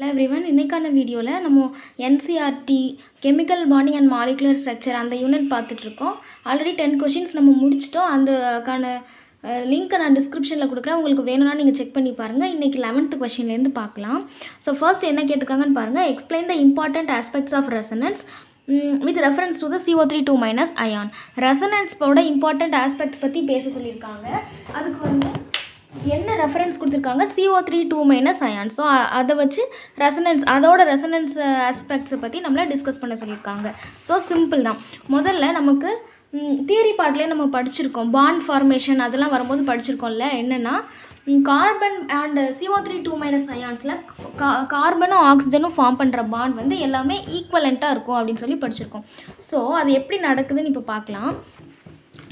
Hello everyone, இன்னைக்கான வீடியோவில் நம்ம NCERT chemical bonding and molecular structure அந்த யூனிட் பார்த்துட்டு இருக்கோம். ஆல்ரெடி 10 கொஷின்ஸ் நம்ம முடிச்சிட்டோம். அதுக்கான லிங்க்கை நான் டிஸ்கிரிப்ஷனில் கொடுக்குறேன். உங்களுக்கு வேணும்னா நீங்கள் செக் பண்ணி பாருங்கள். இன்றைக்கி 11th கொஷின்லேருந்து பார்க்கலாம். ஸோ ஃபர்ஸ்ட் என்ன கேட்டிருக்காங்கன்னு பாருங்கள். Explain the important aspects of resonance with reference to the CO3 - ion. ரெசனன்ஸோட இம்பார்ட்டன்ட் ஆஸ்பெக்ட்ஸ் பற்றி பேச சொல்லியிருக்காங்க. அதுக்கு வந்து என்ன ரெஃபரன்ஸ் கொடுத்துருக்காங்க? CO3 ion. ஸோ அதை வச்சு அதோட ரெசனன்ஸ் ஆஸ்பெக்ட்ஸை பற்றி நம்மளை டிஸ்கஸ் பண்ண சொல்லியிருக்காங்க. ஸோ சிம்பிள் தான். முதல்ல நமக்கு தியரி பார்ட்லேயே நம்ம படிச்சிருக்கோம். பாண்ட் ஃபார்மேஷன் அதெல்லாம் வரும்போது படிச்சிருக்கோம்ல. என்னென்னா கார்பன் அண்ட் CO3 அயான்ஸில் கார்பனும் ஆக்சிஜனும் ஃபார்ம் பண்ணுற பாண்ட் வந்து எல்லாமே ஈக்குவலண்ட்டாக இருக்கும் அப்படின்னு சொல்லி படிச்சிருக்கோம். ஸோ அது எப்படி நடக்குதுன்னு இப்போ பார்க்கலாம்.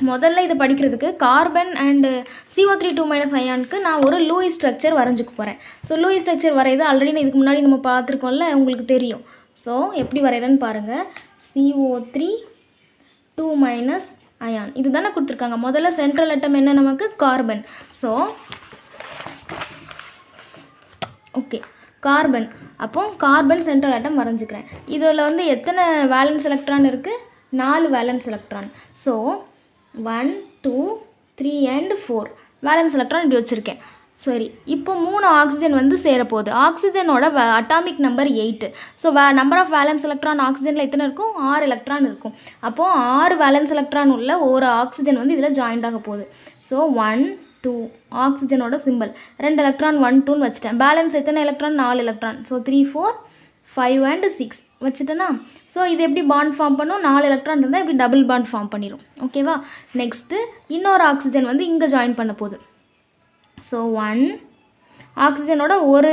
முதல்ல இதை படிக்கிறதுக்கு கார்பன் அண்டு CO3 அயானுக்கு நான் ஒரு லூயிஸ் ஸ்ட்ரக்சர் வரைஞ்சிக்க போகிறேன். ஸோ லூயிஸ் ஸ்ட்ரக்சர் வரைது ஆல்ரெடி இதுக்கு முன்னாடி நம்ம பார்த்துருக்கோம்ல, உங்களுக்கு தெரியும். ஸோ எப்படி வரைகிறேன்னு பாருங்கள். CO3 அயான் இது தானே கொடுத்துருக்காங்க. முதல்ல சென்ட்ரல் அட்டம் என்ன நமக்கு? கார்பன். So okay, carbon. அப்போ கார்பன் சென்ட்ரல் அட்டம் வரைஞ்சிக்கிறேன். இதில் வந்து எத்தனை வேலன்ஸ் எலக்ட்ரான் இருக்குது? 4 valence electron. So 1 2 3 and 4 valence electron இப்படி வச்சுருக்கேன். சரி, இப்போ 3 ஆக்சிஜன் வந்து சேரப்போகுது. ஆக்சிஜனோட atomic number 8. So number of valence electron ஆக்சிஜனில் எத்தனை இருக்கும்? 6 எலக்ட்ரான் இருக்கும். அப்போது 6 வேலன்ஸ் எலக்ட்ரான் உள்ள ஒரு ஆக்சிஜன் வந்து இதில் ஜாயிண்ட் ஆக போகுது. ஸோ 1 2 ஆக்சிஜனோட சிம்பிள் 2 எலக்ட்ரான் 1 2ன்னு வச்சுட்டேன். பேலன்ஸ் எத்தனை எலக்ட்ரான்? 4 எலக்ட்ரான். ஸோ 3 4 5 and 6 வச்சுட்டேன்னா. ஸோ இது எப்படி பாண்ட் ஃபார்ம் பண்ணும்? 4 எலக்ட்ரான் இருந்தால் இப்படி டபுள் பாண்ட் ஃபார்ம் பண்ணிடும். ஓகேவா? நெக்ஸ்ட்டு இன்னொரு ஆக்சிஜன் வந்து இங்கே ஜாயின் பண்ண போகுது. ஸோ 1 ஆக்சிஜனோட ஒரு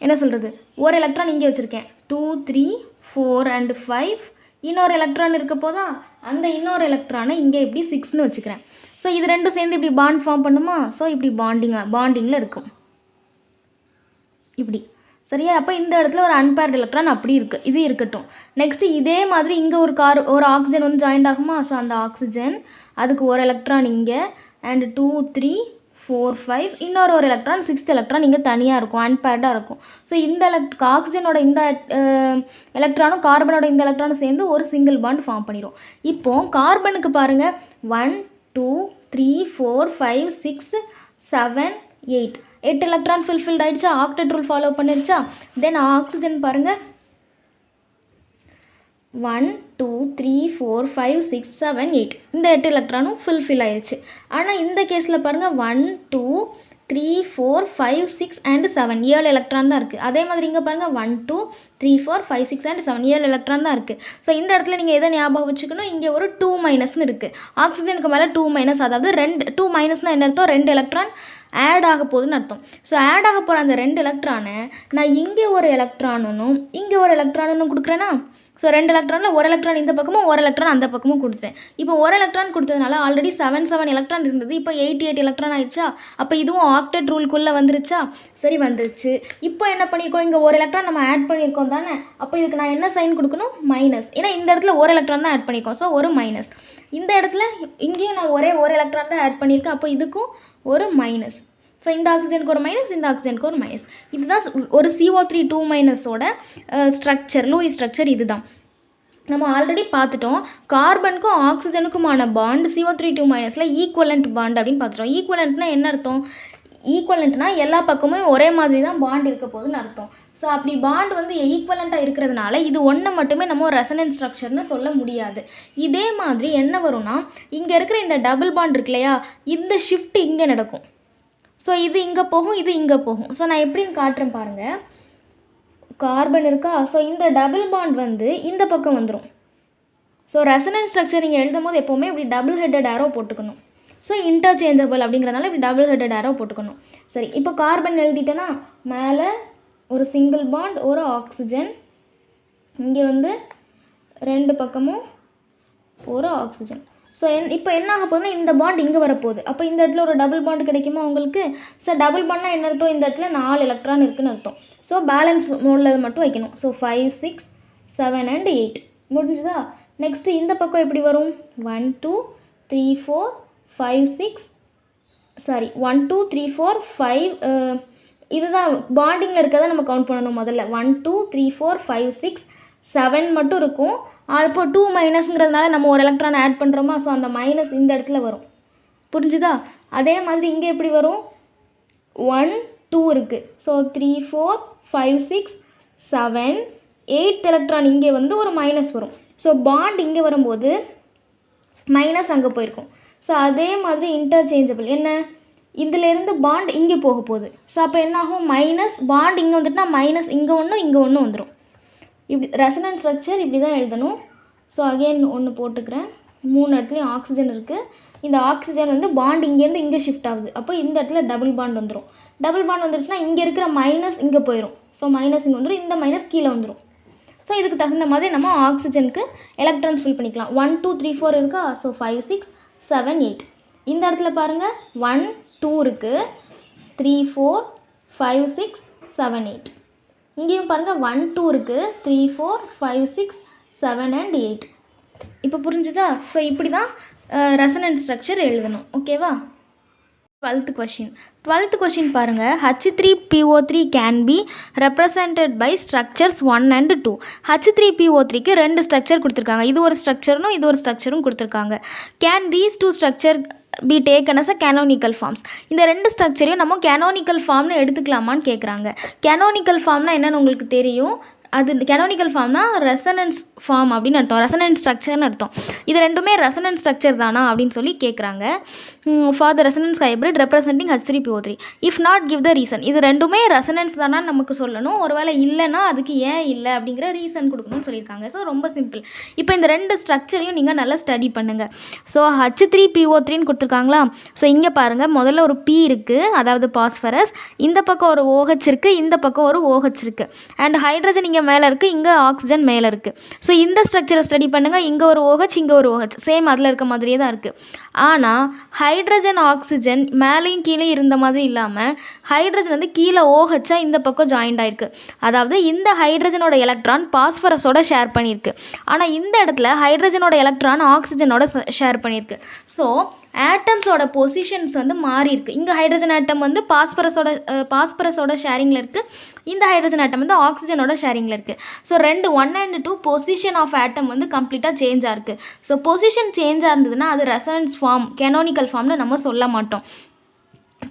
என்ன சொல்கிறது, ஒரு எலக்ட்ரான் இங்கே வச்சுருக்கேன். 2 3 4 and 5 இன்னொரு எலக்ட்ரான் இருக்க போதா? அந்த இன்னொரு எலக்ட்ரானை இங்கே இப்படி 6ன்னு வச்சுக்கிறேன். ஸோ இது ரெண்டும் சேர்ந்து இப்படி பாண்ட் ஃபார்ம் பண்ணுமா? ஸோ இப்படி பாண்டிங்கில் இருக்கும் இப்படி. சரியா? அப்போ இந்த இடத்துல ஒரு அன்பேர்டு எலக்ட்ரான் அப்படி இருக்குது. இது இருக்கட்டும். நெக்ஸ்ட்டு இதே மாதிரி இங்கே ஒரு ஆக்சிஜன் வந்து ஜாயிண்ட் ஆகுமா? ஸோ அந்த ஆக்சிஜன் அதுக்கு ஒரு எலக்ட்ரான் இங்கே அண்ட் 2 3 4 5 இன்னொரு எலக்ட்ரான் 6th எலக்ட்ரான் இங்கே தனியாக இருக்கும், அன்பேர்டாக இருக்கும். ஸோ இந்த ஆக்சிஜனோட இந்த எலக்ட்ரானும் கார்பனோட இந்த எலக்ட்ரானும் சேர்ந்து ஒரு சிங்கிள் பாண்ட் ஃபார்ம் பண்ணிடும். இப்போது கார்பனுக்கு பாருங்கள் 1 2 3 4 5 6 7 8 எலக்ட்ரான் ஃபில்ஃபில்ட் ஆகிடுச்சா? ஆக்டெட் ரூல் ஃபாலோ பண்ணிருச்சா? தென் ஆக்சிஜன் பாருங்கள் 1 2 3 4 5 6 7 8 இந்த 8 எலக்ட்ரானும் ஃபுல்ஃபில் ஆயிடுச்சு. ஆனால் இந்த கேஸில் பாருங்கள் 1 2 3 4 5 6 and 7 7 எலக்ட்ரான் தான் இருக்குது. அதே மாதிரி இங்கே பாருங்கள் 1 2 3 4 5 6 and 7 7 எலக்ட்ரான் தான் இருக்குது. ஸோ இந்த இடத்துல நீங்கள் எதை ஞாபகம் வச்சுக்கணும்? இங்கே ஒரு 2- இருக்குது. ஆக்சிஜனுக்கு மேலே 2-, அதாவது 2- என்ன அர்த்தம்? 2 எலக்ட்ரான் ஆட் ஆக போகுதுன்னு அர்த்தம். ஸோ ஆட் ஆக போகிற அந்த 2 எலக்ட்ரானை நான் இங்கே ஒரு எலக்ட்ரானும் இங்கே ஒரு எலக்ட்ரானும் கொடுக்குறேன்னா, ஸோ 2 எலக்ட்ரானில் ஒரு எலக்ட்ரான் இந்த பக்கமும் ஒரு எலக்ட்ரான் அந்த பக்கமும் கொடுத்துட்டேன். இப்போ ஒரு எலக்ட்ரான் கொடுத்ததுனால ஆல்ரெடி 7 எலக்ட்ரான் இருந்தது. இப்போ 8 எலக்ட்ரான் ஆயிடுச்சா? அப்போ இதுவும் ஆக்டெட் ரூல்குள்ளே வந்துருச்சா? சரி, வந்துருச்சு. இப்போ என்ன பண்ணியிருக்கோம்? இங்கே ஒரு எலக்ட்ரான் நம்ம ஆட் பண்ணியிருக்கோம் தானே. அப்போ இதுக்கு நான் என்ன சைன் கொடுக்கணும்? மைனஸ். ஏன்னா இந்த இடத்துல ஒரு எலக்ட்ரான் தான் ஆட் பண்ணியிருக்கோம். ஸோ ஒரு மைனஸ். இந்த இடத்துல இங்கேயும் நான் ஒரு எலக்ட்ரான் தான் ஆட் பண்ணியிருக்கேன். அப்போ இதுக்கும் ஒரு மைனஸ். ஸோ இந்த ஆக்சிஜனுக்கு ஒரு மைனஸ், இந்த ஆக்சிஜனுக்கு ஒரு மைனஸ். இதுதான் ஒரு CO3 ஸ்ட்ரக்சர், லூயிஸ் ஸ்ட்ரக்சர். இதுதான் நம்ம ஆல்ரெடி பார்த்துட்டோம். கார்பனுக்கும் ஆக்சிஜனுக்குமான பாண்ட் CO3 ஈக்குவலண்ட் பாண்ட் அப்படின்னு பார்த்துட்டோம். ஈக்குவலண்ட்னா என்ன அர்த்தம்? ஈக்குவலண்ட்னா எல்லா பக்கமும் ஒரே மாதிரி தான் பாண்ட் இருக்க போகுதுன்னு அர்த்தம். ஸோ அப்படி பாண்ட் வந்து ஈக்குவலண்ட்டாக இருக்கிறதுனால இது ஒன்று மட்டுமே நம்ம ரெசனன்ஸ் ஸ்ட்ரக்சர்னு சொல்ல முடியாது. இதே மாதிரி என்ன வரும்னா, இங்கே இருக்கிற இந்த டபுள் பாண்ட் இருக்கு இல்லையா, இந்த ஷிஃப்ட் இங்கே நடக்கும். ஸோ இது இங்கே போகும், இது இங்கே போகும். ஸோ நான் எப்படின்னு காட்டுறேன் பாருங்கள். கார்பன் இருக்கா? ஸோ இந்த டபுள் பாண்ட் வந்து இந்த பக்கம் வந்துடும். ஸோ ரெசனன்ஸ் ஸ்ட்ரக்சர் நீங்கள் எழுதும் போது எப்போவுமே இப்படி டபுள் ஹெட்டட் ஆரோ போட்டுக்கணும். ஸோ இன்டர்சேஞ்சபிள் அப்படிங்கிறதுனால இப்படி டபுள் ஹெட்டட் ஆரோ போட்டுக்கணும். சரி, இப்போ கார்பன் எழுதிட்டேன்னா மேலே ஒரு சிங்கிள் பாண்ட், ஒரு ஆக்சிஜன், இங்கே வந்து 2 பக்கமும் ஒரு ஆக்சிஜன். ஸோ இப்போ என்ன ஆக போகுதுன்னா, இந்த பாண்ட் இங்கே வரப்போகுது. அப்போ இந்த இடத்துல ஒரு டபுள் பாண்ட் கிடைக்குமா உங்களுக்கு? ஸோ டபுள் பாண்ட்னா என்ன அர்த்தம்? இந்த இடத்துல 4 எலக்ட்ரான் இருக்குதுன்னு அர்த்தம். ஸோ பேலன்ஸ் மோடில் மட்டும் வைக்கணும். ஸோ 5 6 7 and 8 முடிஞ்சுதா? நெக்ஸ்ட்டு இந்த பக்கம் எப்படி வரும்? 1 2 3 4 5 6 1 2 3 4 5 இதுதான் பாண்டிங்கில் இருக்கிறத நம்ம கவுண்ட் பண்ணணும் முதல்ல. 1 2 3 4 5 6 7 மட்டும் இருக்கும். அப்போ 2 மைனஸ்ங்கிறதுனால நம்ம ஒரு எலக்ட்ரான் ஆட் பண்ணுறோமா, ஸோ அந்த மைனஸ் இந்த இடத்துல வரும். புரிஞ்சுதா? அதே மாதிரி இங்கே எப்படி வரும், 1 2 இருக்குது. ஸோ 3 4 5 6 7 8 எலக்ட்ரான் இங்கே வந்து ஒரு மைனஸ் வரும். ஸோ பாண்ட் இங்கே வரும்போது மைனஸ் அங்கே போயிருக்கும். ஸோ அதே மாதிரி இன்டர்சேஞ்சபிள் என்ன, இதிலேருந்து பாண்ட் இங்கே போக போகுது. ஸோ அப்போ என்னாகும், மைனஸ் பாண்ட் இங்கே வந்துட்டுனா மைனஸ் இங்கே ஒன்று வந்துடும். இப்படி ரெசனன்ஸ் ஸ்ட்ரக்சர் இப்படி தான் எழுதணும். ஸோ அகெயின் ஒன்று போட்டுக்கிறேன். 3 இடத்துலையும் ஆக்சிஜன் இருக்குது. இந்த ஆக்சிஜன் வந்து பாண்ட் இங்கேருந்து இங்கே ஷிஃப்ட் ஆகுது. அப்போ இந்த இடத்துல டபுள் பாண்ட் வந்துடும். டபுள் பாண்ட் வந்துருச்சுன்னா இங்கே இருக்கிற மைனஸ் இங்கே போயிடும். ஸோ மைனஸ் இங்கே வந்துடும், இந்த மைனஸ் கீழே வந்துடும். ஸோ இதுக்கு தகுந்த மாதிரி நம்ம ஆக்சிஜனுக்கு எலக்ட்ரான்ஸ் ஃபில் பண்ணிக்கலாம். 1 2 3 4 இருக்கா, ஸோ 5 6 7 8. இந்த இடத்துல பாருங்கள் 1 2 இருக்குது, 3 4 5 6 7 8. இங்கேயும் பாருங்கள் 1 2 இருக்குது, 3 4 5 6 7 and 8. இப்போ புரிஞ்சுதா? ஸோ இப்படி தான் ரெசனன்ஸ் ஸ்ட்ரக்சர் எழுதணும். ஓகேவா? 12th question பாருங்கள். H3PO3 can be represented by structures 1 and 2. H3PO3க்கு 2 structure கொடுத்துருக்காங்க. இது ஒரு ஸ்ட்ரக்சரும் இது ஒரு ஸ்ட்ரக்சரும் கொடுத்துருக்காங்க. Can these 2 structure be taken as a canonical forms? இந்த 2 ஸ்ட்ரக்சரையும் நம்ம canonical ஃபார்ம்னு எடுத்துக்கலாமான்னு கேட்குறாங்க. canonical ஃபார்ம்னா என்னென்னு உங்களுக்கு தெரியும். அது canonical ஃபார்ம்னா ரெசனன்ஸ் ஃபார்ம் அப்படின்னு அர்த்தம், ரெசனன்ஸ் ஸ்ட்ரக்சர்னு அர்த்தம். இது ரெண்டுமே ரெசனன்ஸ் ஸ்ட்ரக்சர் தானா அப்படின்னு சொல்லி கேட்குறாங்க. For the resonance hybrid representing H3PO3 if not give the reason. இது ரெண்டுமே ரெசனன்ஸ் தானான்னு நமக்கு சொல்லணும். ஒருவேளை இல்லைன்னா அதுக்கு ஏன் இல்லை அப்படிங்கிற ரீசன் கொடுக்கணும்னு சொல்லியிருக்காங்க. ஸோ ரொம்ப சிம்பிள். இப்போ இந்த 2 ஸ்ட்ரக்சரையும் நீங்கள் நல்லா ஸ்டடி பண்ணுங்கள். ஸோ H3PO3ன்னு கொடுத்துருக்காங்களா. ஸோ இங்கே பாருங்கள், முதல்ல ஒரு P இருக்குது, அதாவது பாஸ்பரஸ். இந்த பக்கம் ஒரு OH இருக்குது, இந்த பக்கம் ஒரு OH இருக்குது. அண்ட் ஹைட்ரஜன் இங்கே மேலே இருக்குது, இங்கே ஆக்சிஜன் மேலே இருக்குது. ஸோ இந்த ஸ்ட்ரக்சரை ஸ்டடி பண்ணுங்கள். இங்கே ஒரு OH, இங்கே ஒரு OH, சேம் அதில் இருக்க மாதிரியே தான் இருக்குது. ஆனால் ஹைட்ரஜன் ஆக்சிஜன் மேலேயும் கீழே இருந்த மாதிரி இல்லாமல் ஹைட்ரஜன் வந்து கீழே OH இந்த பக்கம் ஜாயிண்ட் ஆகிருக்கு. அதாவது இந்த ஹைட்ரஜனோட எலக்ட்ரான் பாஸ்பரஸோட ஷேர் பண்ணியிருக்கு. ஆனால் இந்த இடத்துல ஹைட்ரஜனோட எலக்ட்ரான் ஆக்சிஜனோட ஷேர் பண்ணியிருக்கு. ஸோ ஆட்டம்ஸோட பொசிஷன்ஸ் வந்து மாறி இருக்குது. இங்கே ஹைட்ரஜன் ஆட்டம் வந்து பாஸ்பரஸோட ஷேரிங்கில் இருக்குது, இந்த ஹைட்ரஜன் ஆட்டம் வந்து ஆக்சிஜனோட ஷேரிங்கில் இருக்குது. So 1 and 2 position of atom வந்து கம்ப்ளீட்டாக சேஞ்சாக இருக்குது. ஸோ பொசிஷன் சேஞ்சாக இருந்ததுன்னா அது ரெசனன்ஸ் ஃபார்ம், கேனோனிக்கல் ஃபார்ம்னு நம்ம சொல்ல மாட்டோம்.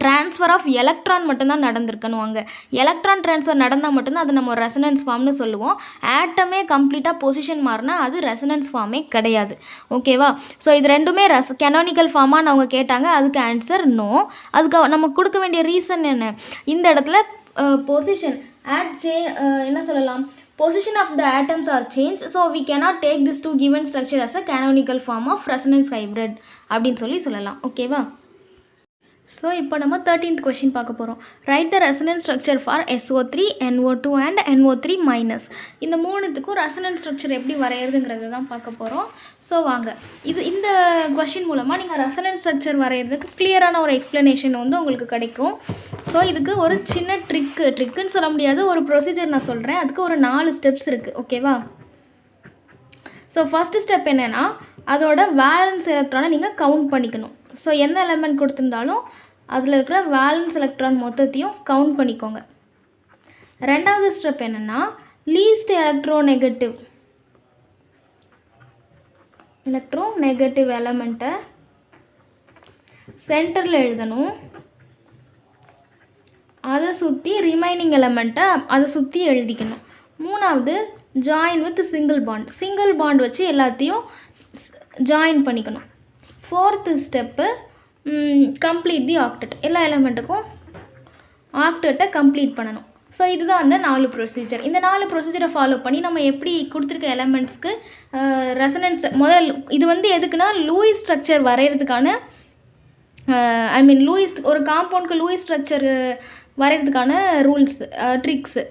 ட்ரான்ஸ்ஃபர் ஆஃப் எலக்ட்ரான் மட்டும்தான் நடந்திருக்கணும். அங்கே எலக்ட்ரான் ட்ரான்ஸ்ஃபர் நடந்தால் மட்டும்தான் அது நம்ம ரெசனன்ஸ் ஃபார்ம்னு சொல்லுவோம். ஆட்டமே கம்ப்ளீட்டாக பொசிஷன் மாறினா அது ரெசனன்ஸ் ஃபார்மே கிடையாது. ஓகேவா? ஸோ இது ரெண்டுமே கேனோனிக்கல் ஃபார்மான்னு அவங்க கேட்டாங்க. அதுக்கு ஆன்சர் நோ. அதுக்கு நம்ம கொடுக்க வேண்டிய ரீசன் என்ன, இந்த இடத்துல பொசிஷன் என்ன சொல்லலாம், position of the atoms are changed, so we cannot take this two given structure as a canonical form of resonance hybrid அப்படின்னு சொல்லலாம். ஓகேவா? ஸோ இப்போ நம்ம 13th question பார்க்க போகிறோம். Right the resonance structure for SO3, NO2 and NO3 minus. இந்த மூணுத்துக்கும் resonance structure எப்படி வரைகிறதுங்கிறது தான் பார்க்க போகிறோம். ஸோ வாங்க, இந்த கொஷின் மூலமாக நீங்கள் ரெசனன்ஸ் ஸ்ட்ரக்சர் வரைகிறதுக்கு கிளியரான ஒரு எக்ஸ்ப்ளனேஷன் வந்து உங்களுக்கு கிடைக்கும். ஸோ இதுக்கு ஒரு சின்ன ட்ரிக்குன்னு சொல்ல முடியாது, ஒரு ப்ரொசீஜர் நான் சொல்கிறேன். அதுக்கு ஒரு 4 ஸ்டெப்ஸ் இருக்குது. ஓகேவா? ஸோ ஃபஸ்ட்டு ஸ்டெப் என்னென்னா, அதோட வேலன்ஸ் எலக்ட்ரானை நீங்கள் கவுண்ட் பண்ணிக்கணும். ஸோ எந்த எலமெண்ட் கொடுத்துருந்தாலும் அதில் இருக்கிற வேலன்ஸ் எலக்ட்ரான் மொத்தத்தையும் கவுண்ட் பண்ணிக்கோங்க. ரெண்டாவது ஸ்டெப் என்னென்னா, லீஸ்ட் எலக்ட்ரோநெகட்டிவ் எலமெண்ட்டை சென்டரில் எழுதணும். அதை சுற்றி ரிமைனிங் எலமெண்ட்டை அதை சுற்றி எழுதிக்கணும். மூணாவது, ஜாயின் வித் சிங்கிள் பாண்ட் வச்சு எல்லாத்தையும் ஜாயின் பண்ணிக்கணும். ஃபோர்த்து ஸ்டெப்பு, கம்ப்ளீட் தி ஆக்டெட். எல்லா எலமெண்ட்டுக்கும் ஆக்டெட்டை கம்ப்ளீட் பண்ணணும். ஸோ இதுதான் அந்த 4 ப்ரொசீஜர். இந்த 4 ப்ரொசீஜரை ஃபாலோ பண்ணி நம்ம எப்படி கொடுத்துருக்க எலமெண்ட்ஸ்க்கு ரெசனன்ஸ் இது வந்து எதுக்குன்னா லூயிஸ் ஸ்ட்ரக்சர் வரைகிறதுக்கான லூயிஸ் ஒரு காம்பவுண்டுக்கு லூயிஸ் ஸ்ட்ரக்சர் வரைகிறதுக்கான ரூல்ஸ், ட்ரிக்ஸு.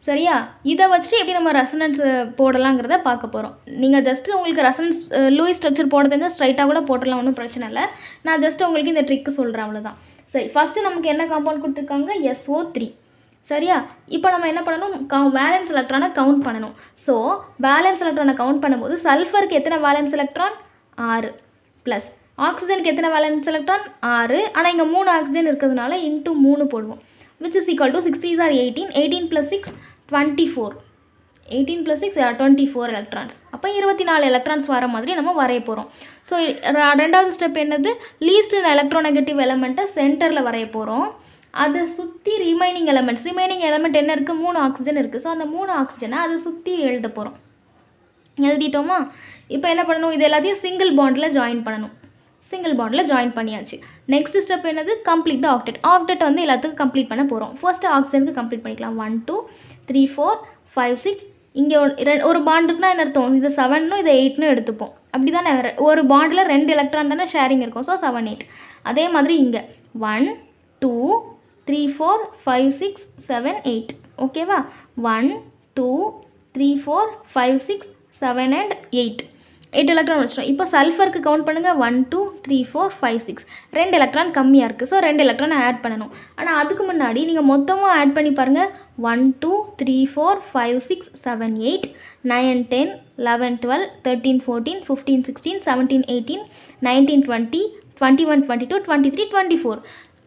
சரியா? இதை வச்சுட்டு எப்படி நம்ம ரெசனன்ஸ் போடலாங்கிறத பார்க்க போகிறோம். நீங்கள் ஜஸ்ட்டு உங்களுக்கு ரெசனன்ஸ் லூயிஸ் ஸ்ட்ரக்சர் போட தெரிஞ்சால் ஸ்ட்ரைட்டாக கூட போட்டுடலாம், ஒன்றும் பிரச்சனை இல்லை. நான் ஜஸ்ட்டு உங்களுக்கு இந்த ட்ரிக்கு சொல்கிறேன், அவ்வளோதான். சரி, ஃபஸ்ட்டு நமக்கு என்ன காம்பவுண்ட் கொடுத்துருக்காங்க, SO3. சரியா? இப்போ நம்ம என்ன பண்ணணும், வேலன்ஸ் எலக்ட்ரானை கவுண்ட் பண்ணணும். ஸோ வேலன்ஸ் எலக்ட்ரானை கவுண்ட் பண்ணும்போது சல்ஃபருக்கு எத்தனை வேலன்ஸ் எலக்ட்ரான், 6 ப்ளஸ் ஆக்சிஜனுக்கு எத்தனை வேலன்ஸ் எலக்ட்ரான், 6. ஆனால் இங்கே 3 ஆக்சிஜன் இருக்கிறதுனால × 3 போடுவோம். which is equal to 60s are 18, 18 plus 6 24, 18 plus 6 24 electrons. அப்போ 24 electrons வர மாதிரி நம்ம வரைய போகிறோம். ஸோ ரெண்டாவது ஸ்டெப் என்னது, லீஸ்ட் எலக்ட்ரோநெகட்டிவ் எலமெண்ட்டை சென்டரில் வரைய போகிறோம். அதை சுற்றி ரிமைனிங் எலமெண்ட் என்ன இருக்குது, 3 ஆக்சிஜன் இருக்குது. ஸோ அந்த 3 ஆக்சிஜனை அதை சுற்றி எழுத போகிறோம். எழுதிட்டோமா? இப்போ என்ன பண்ணணும், இது எல்லாத்தையும் சிங்கிள் பாண்டில் ஜாயின் பண்ணியாச்சு. நெக்ஸ்ட் ஸ்டெப் என்னது, கம்ப்ளீட் த ஆக்டெட். ஆக்டெட் வந்து எல்லாத்துக்கும் கம்ப்ளீட் பண்ண போகிறோம். ஃபர்ஸ்ட் ஆக்சிஜனுக்கு கம்ப்ளீட் பண்ணிக்கலாம். 1 2 3 4 5 6. இங்கே ஒரு பாண்ட் இருக்குன்னா என்ன அர்த்தம், இது 7னும் இது 8னும் எடுத்துப்போம். அப்படி தானே, ஒரு பாண்டில் 2 எலக்ட்ரான் தானே ஷேரிங் இருக்கும். ஸோ 7 8. அதே மாதிரி இங்கே 1 2 3 4 5 6 7 8. ஓகேவா? 1 2 3 4 5 6 7 and 8 எலக்ட்ரான் வச்சிட்டோம். இப்போ சல்ஃபருக்கு கவுண்ட் பண்ணுங்கள். 1 2 3 4 5 6. 2 எலக்ட்ரான் கம்மியாக இருக்குது. ஸோ 2 எலக்ட்ரான் ஆட் பண்ணணும். ஆனால் அதுக்கு முன்னாடி நீங்கள் மொத்தமாக ஆட் பண்ணி பாருங்கள். 1 2 3 4 5 6 7 8 9 10 11 12 13 14 15 16 17 18 19 20 21 22 23 24.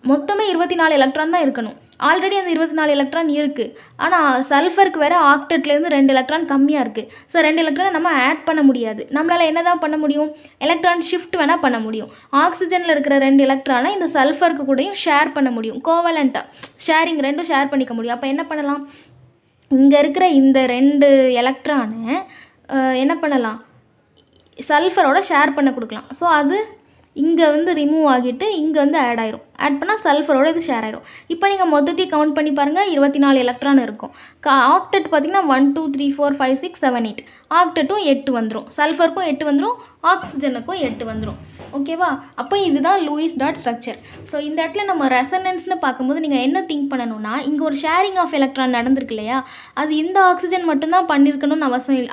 மொத்தமே 24 எலக்ட்ரான் தான் இருக்கணும். ஆல்ரெடி அந்த 24 எலக்ட்ரான் இருக்குது. ஆனால் சல்ஃபருக்கு வேறு ஆக்டெட்லேருந்து 2 எலக்ட்ரான் கம்மியாக இருக்குது. ஸோ 2 எலக்ட்ரானை நம்ம ஆட் பண்ண முடியாது. நம்மளால் என்ன தான் பண்ண முடியும், எலக்ட்ரான் ஷிஃப்ட் வேணால் பண்ண முடியும். ஆக்சிஜனில் இருக்கிற 2 எலக்ட்ரானை இந்த சல்ஃபருக்கு கூடயும் ஷேர் பண்ண முடியும். கோவலண்ட்டாக ஷேரிங், ரெண்டும் ஷேர் பண்ணிக்க முடியும். அப்போ என்ன பண்ணலாம், இங்கே இருக்கிற இந்த 2 எலக்ட்ரானை என்ன பண்ணலாம், சல்ஃபரோட ஷேர் பண்ண கொடுக்கலாம். ஸோ அது இங்கே வந்து ரிமூவ் ஆகிட்டு இங்கே வந்து ஆட் பண்ணால் சல்ஃபரோட இது ஷேர் ஆகிடும். இப்போ நீங்கள் மொத்தத்தையும் கவுண்ட் பண்ணி பாருங்கள். 24 எலக்ட்ரான் இருக்கும். ஆக்டெட் பார்த்திங்கன்னா 1 2 3 4 5 6 7 8. ஆக்டெட்டும் 8 வந்துடும், சல்ஃபருக்கும் 8 வந்துடும், ஆக்சிஜனுக்கும் 8 வந்துடும். ஓகேவா? அப்போ இதுதான் லூயிஸ் டாட் ஸ்ட்ரக்சர். ஸோ இந்த இடத்துல நம்ம ரெசனன்ஸ்னு பார்க்கும்போது நீங்கள் என்ன திங்க் பண்ணணும்னா, இங்கே ஒரு ஷேரிங் ஆஃப் எலக்ட்ரான் நடந்திருக்கு இல்லையா, அது இந்த ஆக்சிஜன் மட்டும்தான் பண்ணியிருக்கணும்னு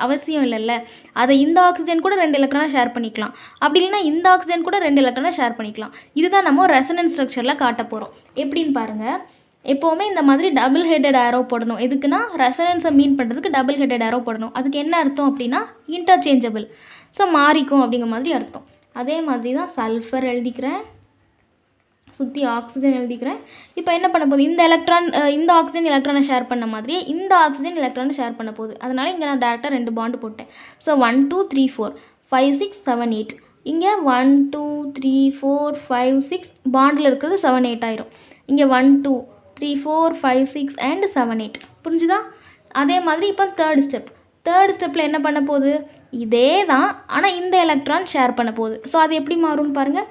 அவசியம் இல்லைல்ல. அதை இந்த ஆக்சிஜன் கூட 2 எலக்ட்ரானை ஷேர் பண்ணிக்கலாம். அப்படி இல்லைன்னா இந்த ஆக்சிஜன் கூட 2 எலக்ட்ரானை ஷேர் பண்ணிக்கலாம். இதுதான் நம்ம ரெசனன்ஸ் ஸ்ட்ரக்சரில் காட்ட போகிறோம். எப்படின்னு பாருங்கள். எப்போவுமே இந்த மாதிரி டபுள் ஹெட்டட் ஆரோ போடணும். எதுக்குன்னா ரெசனன்ஸை மீன் பண்ணுறதுக்கு டபுள் ஹெட்டட் ஆரோ போடணும். அதுக்கு என்ன அர்த்தம் அப்படின்னா இன்டர்சேஞ்சபிள். ஸோ மாறிக்கும் அப்படிங்கிற மாதிரி அர்த்தம். அதே மாதிரி தான் சல்ஃபர் எழுதிக்கிறேன், சுற்றி ஆக்சிஜன் எழுதிக்கிறேன். இப்போ என்ன பண்ண போகுது, இந்த ஆக்சிஜன் எலக்ட்ரானை ஷேர் பண்ண மாதிரியே இந்த ஆக்சிஜன் எலக்ட்ரானை ஷேர் பண்ண போகுது. அதனால் இங்கே நான் டேரெக்டாக 2 பாண்டு போட்டேன். ஸோ 1 2 3 4 5 6 7 8. இங்கே 1 2 3 4 5 6 பாண்டில் இருக்கிறது 7 8 ஆயிரும். இங்கே 1 2 3 4 5 6 and 7 8. புரிஞ்சுதா? அதே மாதிரி இப்போ தேர்ட் ஸ்டெப்பில் என்ன பண்ண போகுது, இதே தான், ஆனால் இந்த எலக்ட்ரான் ஷேர் பண்ண போகுது. ஸோ அது எப்படி மாறும்னு பாருங்கள்.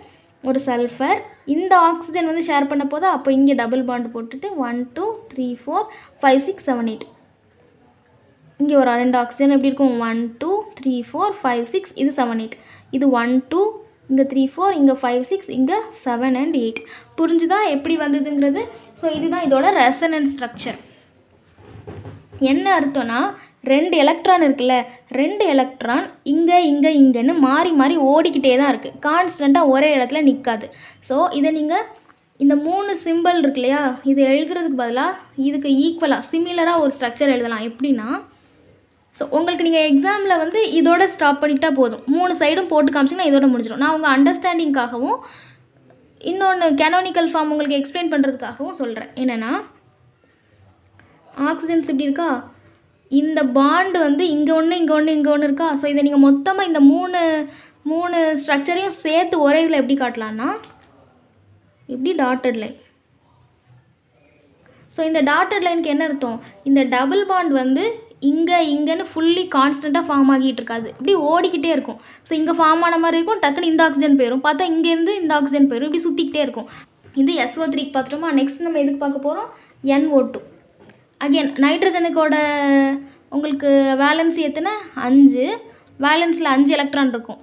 ஒரு சல்ஃபர் இந்த ஆக்சிஜன் வந்து ஷேர் பண்ண போதா, அப்போ இங்கே டபுள் பாண்டு போட்டுட்டு 1 2 3 4 5 6 7 8. இங்கே ஒரு 2 ஆக்சிஜன் எப்படி இருக்கும், 1 2 3 4 5 6, இது 7 8. இது 1 2, இங்கே 3 4, இங்கே 5 6, இங்கே 7 and 8. புரிஞ்சுதா எப்படி வந்ததுங்கிறது? ஸோ இதுதான் இதோட ரெசனன்ஸ் ஸ்ட்ரக்சர். என்ன அர்த்தம்னா, 2 எலக்ட்ரான் இருக்குல்ல, 2 எலக்ட்ரான் இங்கேன்னு மாறி ஓடிக்கிட்டே தான் இருக்குது. கான்ஸ்டண்ட்டாக ஒரே இடத்துல நிற்காது. ஸோ இதை நீங்கள் இந்த 3 சிம்பிள் இருக்கு இல்லையா, இது எழுதுறதுக்கு பதிலாக இதுக்கு ஈக்குவலாக சிமிலராக ஒரு ஸ்ட்ரக்சர் எழுதலாம். எப்படின்னா, ஸோ உங்களுக்கு நீங்கள் எக்ஸாமில் வந்து இதோட ஸ்டாப் பண்ணிக்கிட்டா போதும். 3 சைடும் போட்டு காமிச்சிங்கன்னா இதோட முடிஞ்சிடும். நான் உங்கள் அண்டர்ஸ்டாண்டிங்காகவும் இன்னொன்று கேனோனிக்கல் ஃபார்ம் உங்களுக்கு எக்ஸ்பிளைன் பண்ணுறதுக்காகவும் சொல்கிறேன். என்னென்னா, ஆக்சிஜன்ஸ் இப்படி இருக்கா, இந்த பாண்டு வந்து இங்கே ஒன்று இருக்கா. ஸோ இதை நீங்கள் மொத்தமாக இந்த மூணு ஸ்ட்ரக்சரையும் சேர்த்து ஒரே இதில் எப்படி காட்டலான்னா, இப்படி டாட்டட் லைன். ஸோ இந்த டாட்டட் லைனுக்கு என்ன அர்த்தம், இந்த டபுள் பாண்ட் வந்து இங்கேன்னு ஃபுல்லி கான்ஸ்டண்ட்டாக ஃபார்ம் ஆகிட்டு இருக்காது, இப்படி ஓடிக்கிட்டே இருக்கும். ஸோ இங்கே ஃபார்ம் ஆன மாதிரி இருக்கும், டக்குன்னு இந்த ஆக்சிஜன் போயிடும், பார்த்தா இங்கேருந்து இந்த ஆக்சிஜன் போயிடும், இப்படி சுற்றிக்கிட்டே இருக்கும். இது SO3 பார்த்துட்டோமா. நெக்ஸ்ட் நம்ம எதுக்கு பார்க்க போகிறோம், NO2. அகெயின் நைட்ரஜனுக்கோட உங்களுக்கு வேலன்சி எத்தனை, 5. வேலன்ஸில் 5 எலக்ட்ரான் இருக்கும்.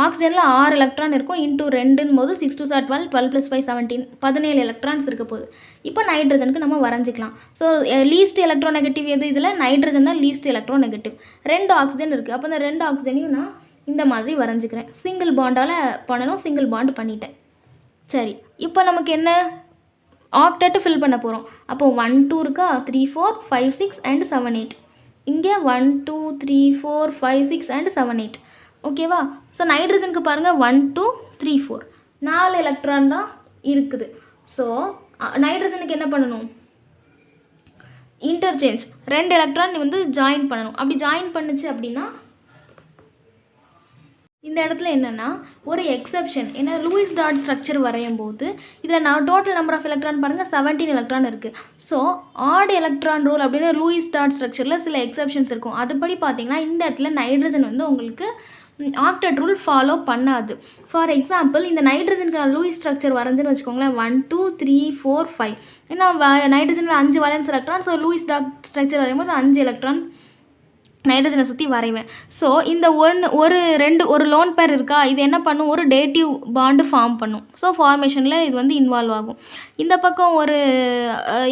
ஆக்சிஜனில் 6 எலக்ட்ரான் இருக்கும். இன்டூ 2ன்னு போது 6 2 12, 12 + 5 17, 17 எலக்ட்ரான்ஸ் இருக்க போகுது. இப்போ நைட்ரஜனுக்கு நம்ம வரைஞ்சிக்கலாம். ஸோ லீஸ்ட் எலக்ட்ரோ நெகட்டிவ் எது, இதில் நைட்ரஜன் தான் லீஸ்ட் எலக்ட்ரோ நெகட்டிவ். 2 ஆக்சிஜன் இருக்குது. அப்போ இந்த 2 ஆக்சிஜனையும் நான் இந்த மாதிரி வரைஞ்சிக்கிறேன். சிங்கிள் பாண்டால் பண்ணணும், சிங்கிள் பாண்டு பண்ணிட்டேன். சரி, இப்போ நமக்கு என்ன, ஆக்டெட்டு ஃபில் பண்ண போகிறோம். அப்போது 1 2 இருக்கா, 3 4 5 6 and 7 8. இங்கே 1 2 3 4 5 6 and 7 8. ஓகேவா? ஸோ நைட்ரஜனுக்கு பாருங்கள் 1 2 3 4 4 எலக்ட்ரான் தான் இருக்குது. ஸோ நைட்ரஜனுக்கு என்ன பண்ணணும், இன்டர்சேஞ்ச் 2 எலக்ட்ரான் வந்து ஜாயின் பண்ணணும். அப்படி ஜாயின் பண்ணுச்சு அப்படின்னா இந்த இடத்துல என்னென்னா ஒரு எக்ஸப்ஷன், ஏன்னா லூயிஸ் டாட் ஸ்ட்ரக்சர் வரையும் போது இதில் நான் டோட்டல் நம்பர் ஆஃப் எலக்ட்ரான் பாருங்கள் 17 எலக்ட்ரான் இருக்குது. ஸோ ஆட் எலக்ட்ரான் ரூல் அப்படின்னு லூயிஸ் டாட் ஸ்ட்ரக்சரில் சில எக்ஸப்ஷன்ஸ் இருக்கும். அதுபடி பார்த்தீங்கன்னா இந்த இடத்துல நைட்ரஜன் வந்து உங்களுக்கு ஆக்டெட் ரூல் ஃபாலோ பண்ணாது. ஃபார் எக்ஸாம்பிள் இந்த நைட்ரஜனுக்கு நான் லூயிஸ் ஸ்ட்ரக்சர் வரைஞ்சுன்னு வச்சுக்கோங்களேன், 1 2 3 4 5. ஏன்னா நைட்ரஜனில் 5 valence electron. So Lewis dot structure வரையும் போது 5 எலக்ட்ரான் நைட்ரஜனை சுற்றி வரைவேன். ஸோ இந்த ஒரு லோன் பேர் இருக்கா, இது என்ன பண்ணும், ஒரு டேட்டிவ் பாண்டு ஃபார்ம் பண்ணும். ஸோ ஃபார்மேஷனில் இது வந்து இன்வால்வ் ஆகும். இந்த பக்கம் ஒரு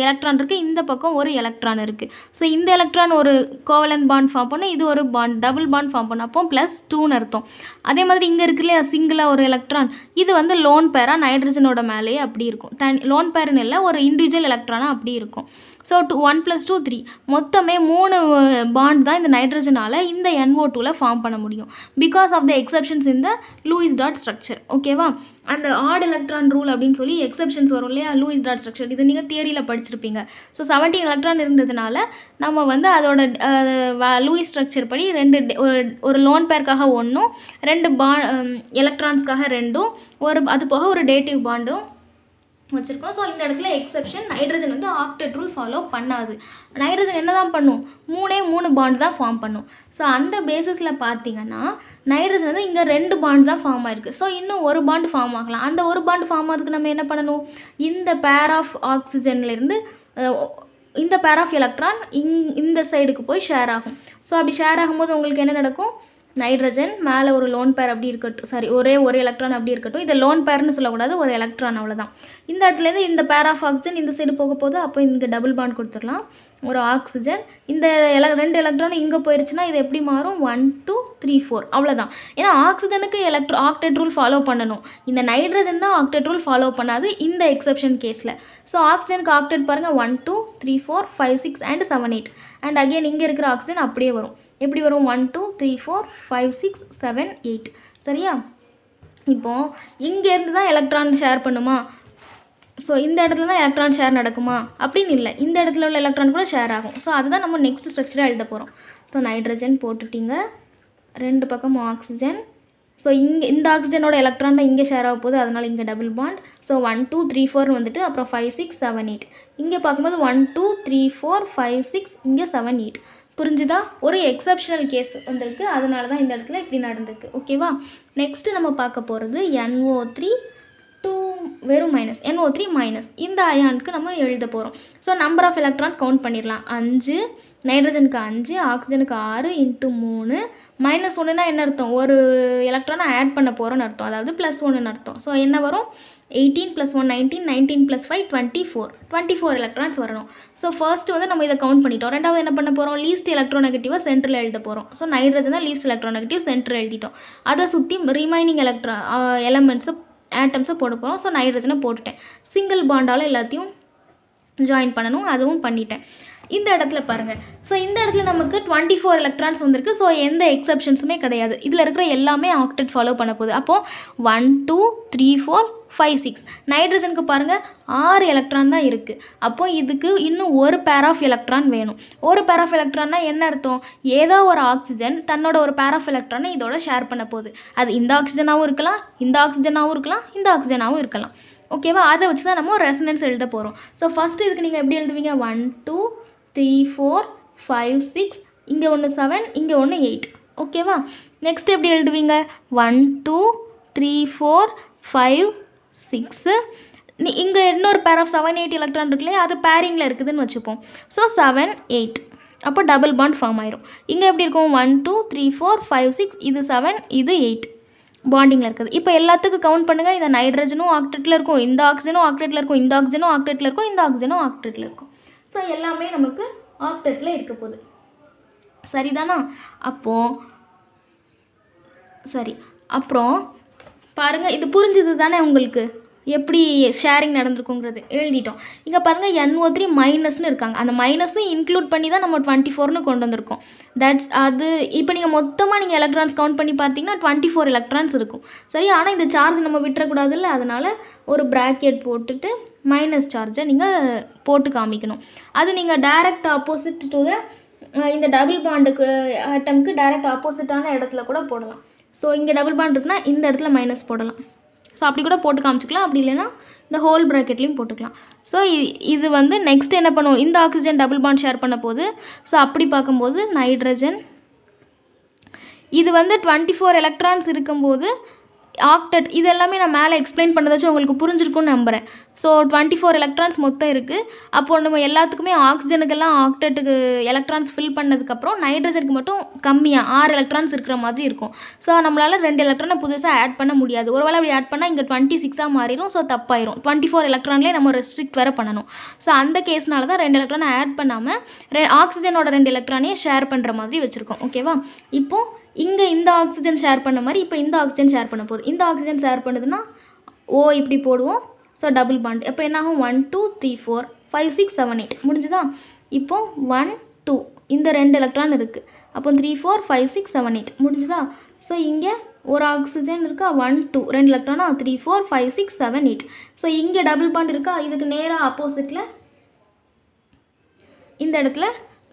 எலக்ட்ரான் இருக்குது, இந்த பக்கம் ஒரு எலக்ட்ரான் இருக்குது. ஸோ இந்த எலக்ட்ரான் ஒரு கோவலன்ட் பாண்ட் ஃபார்ம் பண்ணும், இது ஒரு பாண்ட் டபுள் பாண்ட் ஃபார்ம் பண்ணும். அப்போ +2ன்னு அர்த்தம். அதே மாதிரி இங்கே இருக்கு இல்லையா சிங்கிளாக ஒரு எலக்ட்ரான், இது வந்து லோன் பேராக நைட்ரஜனோட மேலேயே அப்படி இருக்கும். லோன் பேருன்னு இல்லை, ஒரு இண்டிவிஜுவல் எலக்ட்ரானாக அப்படி இருக்கும். ஸோ 1 + 2 3 மொத்தமே 3 பாண்ட் தான் இந்த நைட்ரஜனால் இந்த NO2ல ஃபார்ம் பண்ண முடியும். பிகாஸ் ஆஃப் த எக்ஸப்ஷன்ஸ் இந்த லூயிஸ் டாட் ஸ்ட்ரக்சர். ஓகேவா, அந்த ஆட் எலக்ட்ரான் ரூல் அப்படின்னு சொல்லி எக்ஸப்ஷன்ஸ் வரும் இல்லையா லூயிஸ் டாட் ஸ்ட்ரக்சர், இது நீங்கள் தியரியில் படிச்சிருப்பீங்க. ஸோ 17 எலக்ட்ரான் இருந்ததுனால நம்ம வந்து அதோட லூயிஸ் ஸ்ட்ரக்சர் படி ஒரு லோன் பேருக்காக 1, 2 எலக்ட்ரான்ஸ்க்காக 2, அது போக ஒரு டேட்டிவ் பாண்டும் வச்சுருக்கோம். ஸோ இந்த இடத்துல எக்ஸப்ஷன், நைட்ரஜன் வந்து ஆக்டெட் ரூல் ஃபாலோ பண்ணாது. நைட்ரஜன் என்ன தான் பண்ணும், 3 பாண்ட் தான் ஃபார்ம் பண்ணும். ஸோ அந்த பேசிஸில் பார்த்தீங்கன்னா நைட்ரஜன் வந்து இங்கே 2 பாண்ட் தான் ஃபார்ம் ஆயிருக்கு. ஸோ இன்னும் ஒரு பாண்ட் ஃபார்ம் ஆகலாம். அந்த ஒரு பாண்ட் ஃபார்ம் ஆகிறதுக்கு நம்ம என்ன பண்ணணும், இந்த பேர் ஆஃப் ஆக்சிஜன்லேருந்து இந்த பேர் ஆஃப் எலக்ட்ரான் இந்த சைடுக்கு போய் ஷேர் ஆகும். ஸோ அப்படி ஷேர் ஆகும்போது உங்களுக்கு என்ன நடக்கும், நைட்ரஜன் மேலே ஒரு லோன் பேர் அப்படி இருக்கட்டும், ஒரு எலக்ட்ரான் அப்படி இருக்கட்டும். இதை லோன் பேர்னு சொல்லக்கூடாது, ஒரு எலக்ட்ரான் அவ்வளோதான். இந்த இடத்துலேருந்து இந்த பேர் ஆஃப் ஆக்சிஜன் இந்த சைடு போக போது, அப்போ இங்கே டபுள் பாண்ட் கொடுத்துடலாம், ஒரு ஆக்சிஜன். இந்த 2 எலக்ட்ரானும் இங்கே போயிடுச்சுன்னா இது எப்படி மாறும், 1 2 3 4 அவ்வளோதான். ஏன்னா ஆக்சிஜனுக்கு ஆக்டெட் ரூல் ஃபாலோ பண்ணணும், இந்த நைட்ரஜன் தான் ஆக்டெட் ரூல் ஃபாலோ பண்ணாது இந்த எக்ஸப்ஷன் கேஸில். ஸோ ஆக்சிஜனுக்கு ஆக்டெட் பாருங்கள் 1 2 3 4 5 6 and 7 8. அண்ட் அகெயின் இங்கே இருக்கிற ஆக்சிஜன் அப்படியே வரும். எப்படி வரும், 1 2 3 4 5 6 7 8. சரியா, இப்போது இங்கேருந்து தான் எலக்ட்ரான் ஷேர் பண்ணுமா, ஸோ இந்த இடத்துல தான் எலக்ட்ரான் ஷேர் நடக்குமா அப்படின்னு இல்லை, இந்த இடத்துல உள்ள எலக்ட்ரான் கூட ஷேர் ஆகும். ஸோ அதுதான் நம்ம நெக்ஸ்ட் ஸ்ட்ரக்சராக எழுத போகிறோம். ஸோ நைட்ரஜன் போட்டுட்டிங்க, 2 பக்கமும் ஆக்சிஜன். ஸோ இந்த ஆக்சிஜனோட எலக்ட்ரான் தான் இங்கே ஷேர் ஆக போகுது, அதனால் இங்கே டபுள் பாண்ட். ஸோ 1 2 3 4 வந்துட்டு அப்புறம் 5 6 7 8. இங்கே பார்க்கும்போது 1 2 3 4 5 6, இங்கே 7 8. புரிஞ்சுதா, ஒரு எக்ஸப்ஷனல் கேஸ் வந்திருக்கு, அதனால தான் இந்த இடத்துல இப்படி நடந்திருக்கு. ஓகேவா, நெக்ஸ்ட்டு நம்ம பார்க்க போகிறது NO3 2 வெறும் மைனஸ், NO3 மைனஸ். இந்த அயானுக்கு நம்ம எழுத போகிறோம். So number of electron count பண்ணிடலாம். 5, நைட்ரஜனுக்கு 5, ஆக்சிஜனுக்கு 6 × 3. -1னா என்ன அர்த்தம், ஒரு எலக்ட்ரானை ஆட் பண்ண போகிறோன்னு அர்த்தம், அதாவது +1ன்னு அர்த்தம். ஸோ என்ன வரும், 18 + 1 19, 19 + 5 24 எலக்ட்ரான்ஸ் வரணும். ஸோ ஃபர்ஸ்ட் வந்து நம்ம இதை கவுண்ட் பண்ணிட்டோம். ரெண்டாவது என்ன பண்ண போகிறோம், லீஸ்ட் எலக்ட்ரோநெகட்டிவாக சென்டரில் எழுத போகிறோம். ஸோ நைட்ரஜன் தான் லீஸ்ட் எலக்ட்ரோநெகட்டிவ், சென்டர் எழுதிட்டோம். அதை சுற்றி ரிமைனிங் எலமெண்ட்ஸை ஆட்டம்ஸை போட போகிறோம். ஸோ நைட்ரஜனை போட்டுட்டேன், சிங்கிள் பாண்டால் எல்லாத்தையும் ஜாயின் பண்ணணும், அதுவும் பண்ணிட்டேன். இந்த இடத்துல பாருங்கள், ஸோ இந்த இடத்துல நமக்கு 24 எலக்ட்ரான்ஸ் வந்திருக்கு. ஸோ எந்த எக்ஸப்ஷன்ஸுமே கிடையாது, இதில் இருக்கிற எல்லாமே ஆக்டெட் ஃபாலோ பண்ண போகுது. அப்போது 1 2 3 4 5 6. நைட்ரஜனுக்கு பாருங்கள் 6 எலக்ட்ரான் தான் இருக்குது. அப்போது இதுக்கு இன்னும் ஒரு பேர் ஆஃப் எலக்ட்ரான் வேணும். ஒரு பேர் ஆஃப் எலக்ட்ரான்னா என்ன அர்த்தம், ஏதோ ஒரு ஆக்சிஜன் தன்னோட ஒரு பேர் ஆஃப் எலக்ட்ரானை இதோட ஷேர் பண்ண போகுது. அது இந்த ஆக்சிஜனாகவும் இருக்கலாம், இந்த ஆக்சிஜனாகவும் இருக்கலாம், இந்த ஆக்சிஜனாகவும் இருக்கலாம். ஓகேவா, அதை வச்சு தான் நம்ம ரெசனன்ஸ் எழுத போகிறோம். ஸோ ஃபஸ்ட்டு இதுக்கு நீங்கள் எப்படி எழுதுவீங்க, 1 2 3 4 5 6, இங்கே ஒன்று 7, இங்கே ஒன்று 8. ஓகேவா, நெக்ஸ்ட் எப்படி எழுதுவீங்க, 1 2 3 4 5 6. இங்கே இன்னொரு பேர் ஆஃப் 7 8 எலக்ட்ரான் இருக்குல்லையே, அது பேரிங்கில் இருக்குதுன்னு வச்சுப்போம். ஸோ 7 8, அப்போ டபுள் பாண்ட் ஃபார்ம் ஆயிரும். இங்கே எப்படி இருக்கும், 1 2 3 4 5 6, இது 7, இது 8 பாண்டிங்கில் இருக்குது. இப்போ எல்லாத்துக்கும் கவுண்ட் பண்ணுங்கள். இந்த நைட்ரஜனும் ஆக்டெட்டில் இருக்கும், இந்த ஆக்சிஜனும் ஆக்டெட்டில் இருக்கும், இந்த ஆக்சிஜனும் ஆக்டெட்டில் இருக்கும், இந்த ஆக்சிஜனும் ஆக்டெட்டில் இருக்கும். ஸோ எல்லாமே நமக்கு ஆக்டெட்டில் இருக்க போகுது. சரிதானா, அப்போது சரி, அப்புறம் பாருங்கள், இது புரிஞ்சுது தானே உங்களுக்கு. எப்படி ஷேரிங் நடந்திருக்குங்கிறது எழுதிட்டோம். இங்கே பாருங்கள் NO3 மைனஸ்னு இருக்காங்க. அந்த மைனஸும் இன்க்ளூட் பண்ணி தான் நம்ம 24ன்னு கொண்டு வந்திருக்கோம். அது இப்போ நீங்கள் மொத்தமாக எலக்ட்ரான்ஸ் கவுண்ட் பண்ணி பார்த்தீங்கன்னா 24 எலக்ட்ரான்ஸ் இருக்கும். சரி, ஆனால் இந்த சார்ஜ் நம்ம விட்டுறக்கூடாதுல்ல, அதனால் ஒரு ப்ராக்கெட் போட்டுட்டு மைனஸ் சார்ஜை நீங்கள் போட்டு காமிக்கணும். அது நீங்கள் டைரக்ட் ஆப்போசிட் டு இந்த டபுள் பாண்டுக்கு ஆட்டம்க்கு டைரக்ட் ஆப்போசிட்டான இடத்துல கூட போடலாம். ஸோ இங்கே டபுள் பாண்ட் இருக்குன்னா இந்த இடத்துல மைனஸ் போடலாம். ஸோ அப்படி கூட போட்டு காமிச்சிக்கலாம். அப்படி இல்லைன்னா இந்த ஹோல் ப்ராக்கெட்லேயும் போட்டுக்கலாம். ஸோ இது நெக்ஸ்ட் என்ன பண்ணுவோம், இந்த ஆக்சிஜன் டபுள் பாண்ட் ஷேர் பண்ண போது. ஸோ அப்படி பார்க்கும்போது நைட்ரஜன் இது 24 எலக்ட்ரான்ஸ் இருக்கும்போது ஆக்டெட், இது எல்லாமே நான் மேலே எக்ஸ்பிளைன் பண்ணதாச்சும் உங்களுக்கு புரிஞ்சிருக்கும்னு நம்புகிறேன். ஸோ 24 எலக்ட்ரான்ஸ் மொத்தம் இருக்குது. அப்போது நம்ம எல்லாத்துக்குமே ஆக்சிஜனுக்கெல்லாம் ஆக்டெட்டுக்கு எலக்ட்ரான்ஸ் ஃபில் பண்ணதுக்கப்புறம் நைட்ரஜனுக்கு மட்டும் கம்மியாக 6 எலக்ட்ரான்ஸ் இருக்கிற மாதிரி இருக்கும். ஸோ நம்மளால் 2 எலக்ட்ரானை புதுசாக ஆட் பண்ண முடியாது. ஒரு வேளை அப்படி ஆட் பண்ணால் இங்கே 26 மாறிடும். ஸோ தப்பாயிரும். 24 எலக்ட்ரான்லேயே நம்ம ரெஸ்ட்ரிக்ட் வேறு பண்ணணும். ஸோ அந்த கேஸ்னால தான் 2 எலக்ட்ரானை ஆட் பண்ணாமல் ஆக்சிஜனோட 2 எலக்ட்ரானையே ஷேர் பண்ணுற மாதிரி வச்சுருக்கோம். ஓகேவா? இப்போது இங்கே இந்த ஆக்சிஜன் ஷேர் பண்ண மாதிரி இப்போ இந்த ஆக்சிஜன் ஷேர் பண்ண போகுது. இந்த ஆக்சிஜன் ஷேர் பண்ணுதுன்னா இப்படி போடுவோம். ஸோ டபுள் பாண்ட் இப்போ என்னாகும் 1 2 3 4 5 6 7 8 முடிஞ்சுதா? இப்போது 1 2 இந்த 2 எலக்ட்ரான் இருக்குது. அப்போ 3 4 5 6 7 8 முடிஞ்சுதா? ஸோ இங்கே ஒரு ஆக்சிஜன் இருக்கா, 1 2 2 எலக்ட்ரானா 3 4 5 6 7 8. ஸோ இங்கே டபுள் பாண்ட் இருக்கா, இதுக்கு நேராக ஆப்போசிட்டில் இந்த இடத்துல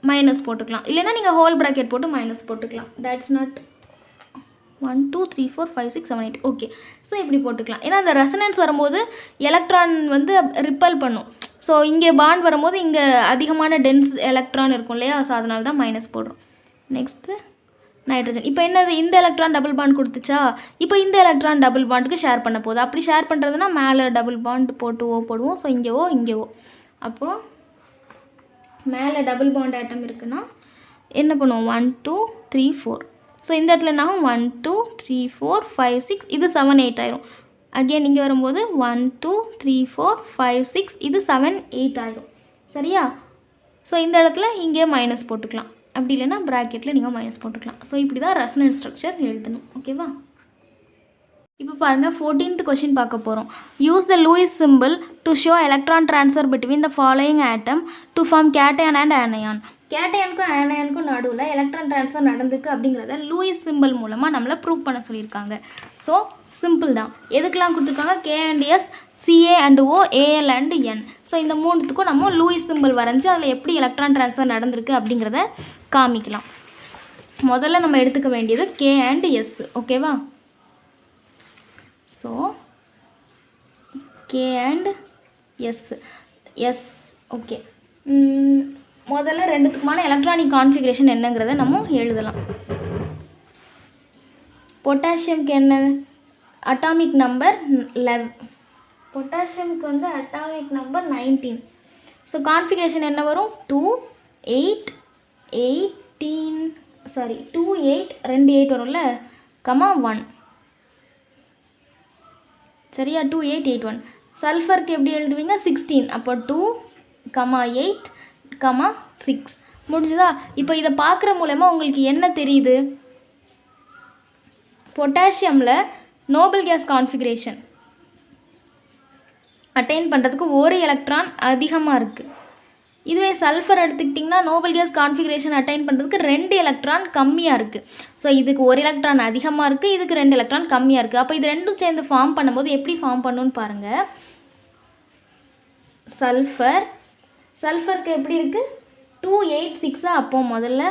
மைனஸ் போட்டுக்கலாம். இல்லைன்னா நீங்கள் ஹோல் ப்ராக்கெட் போட்டு மைனஸ் போட்டுக்கலாம். That's not 1 2 3 4 5 6 7 8. ஓகே, ஸோ இப்படி போட்டுக்கலாம். ஏன்னா அந்த ரெசனன்ஸ் வரும்போது எலக்ட்ரான் ரிப்பல் பண்ணும். ஸோ இங்கே பாண்ட் வரும்போது இங்கே அதிகமான டென்ஸ் எலக்ட்ரான் இருக்கும் இல்லையா? ஸோ அதனால தான் மைனஸ் போடுறோம். Next nitrogen. இப்போ என்னது, இந்த எலக்ட்ரான் டபுள் பாண்ட் கொடுத்துச்சா? இப்போ இந்த எலக்ட்ரான் டபுள் பாண்டுக்கு ஷேர் பண்ண போகுது. அப்படி ஷேர் பண்ணுறதுனா மேலே டபுள் பாண்ட் போட்டு போடுவோம். ஸோ இங்கே அப்புறம் மேலே டபுள் பாண்ட் ஆட்டம் இருக்குன்னா என்ன பண்ணுவோம், 1 2 3 4. ஸோ இந்த இடத்துல என்ன ஆகும், 1 2 3 4 5 6 இது 7 8 ஆயிரும். அகெயின் இங்கே வரும்போது 1 2 3 4 5 6 இது 7 8 ஆயிரும். சரியா? ஸோ இந்த இடத்துல இங்கே மைனஸ் போட்டுக்கலாம். அப்படி இல்லைன்னா ப்ராக்கெட்டில் நீங்கள் மைனஸ் போட்டுக்கலாம். ஸோ இப்படி தான் ரெசனன்ஸ் ஸ்ட்ரக்சர் எழுதணும். ஓகேவா? இப்போ பாருங்கள் 14th கொஷின் பார்க்க போகிறோம். Use the Lewis symbol to show electron transfer between the following atom to form cation and anion. கேட்டையானுக்கும் ஆனையானுக்கும் நடுவில் எலக்ட்ரான் ட்ரான்ஸ்ஃபர் நடந்திருக்கு அப்படிங்கிறத லூயிஸ் சிம்பிள் மூலமாக நம்மளை ப்ரூவ் பண்ண சொல்லியிருக்காங்க. ஸோ சிம்பிள் தான். எதுக்கெலாம் கொடுத்துருக்காங்க, K&S, CA and O, AL and N. So இந்த மூணுத்துக்கும் நம்ம லூயிஸ் சிம்பிள் வரைஞ்சி அதில் எப்படி எலக்ட்ரான் ட்ரான்ஸ்ஃபர் நடந்திருக்கு அப்படிங்கிறத காமிக்கலாம். முதல்ல நம்ம எடுத்துக்க வேண்டியது K&S. ஓகேவா? So K&S. ஓகே, முதல்ல ரெண்டுத்துக்குமான எலக்ட்ரானிக் கான்ஃபிகரேஷன் என்னங்கிறத நம்ம எழுதலாம். பொட்டாசியம்க்கு என்ன, அட்டாமிக் நம்பர் 11. பொட்டாசியம்க்கு அட்டாமிக் நம்பர் 19. ஸோ கான்ஃபிகரேஷன் என்ன வரும், 2 8 2 8 வரும்ல, 1. சரியா? 2 8 8 1. சல்ஃபருக்கு எப்படி எழுதுவீங்க, 16. அப்போ 2 8 6 முடிஞ்சுதா? இப்போ இதை பார்க்குற மூலமா உங்களுக்கு என்ன தெரியுது, பொட்டாசியமில் நோபல் கேஸ் கான்ஃபிகரேஷன் அட்டைன் பண்ணுறதுக்கு ஒரு எலக்ட்ரான் அதிகமாக இருக்குது. இதுவே சல்ஃபர் எடுத்துக்கிட்டிங்கன்னா நோபல் கேஸ் கான்ஃபிகரேஷன் அட்டைன் பண்ணுறதுக்கு 2 எலக்ட்ரான் கம்மியாக இருக்குது. ஸோ இதுக்கு ஒரு எலக்ட்ரான் அதிகமாக இருக்குது, இதுக்கு 2 எலக்ட்ரான் கம்மியாக இருக்குது. அப்போ இது ரெண்டும் சேர்ந்து ஃபார்ம் பண்ணும்போது எப்படி ஃபார்ம் பண்ணுன்னு பாருங்கள். சல்ஃபருக்கு எப்படி இருக்குது, 2 8 6. அப்போ முதல்ல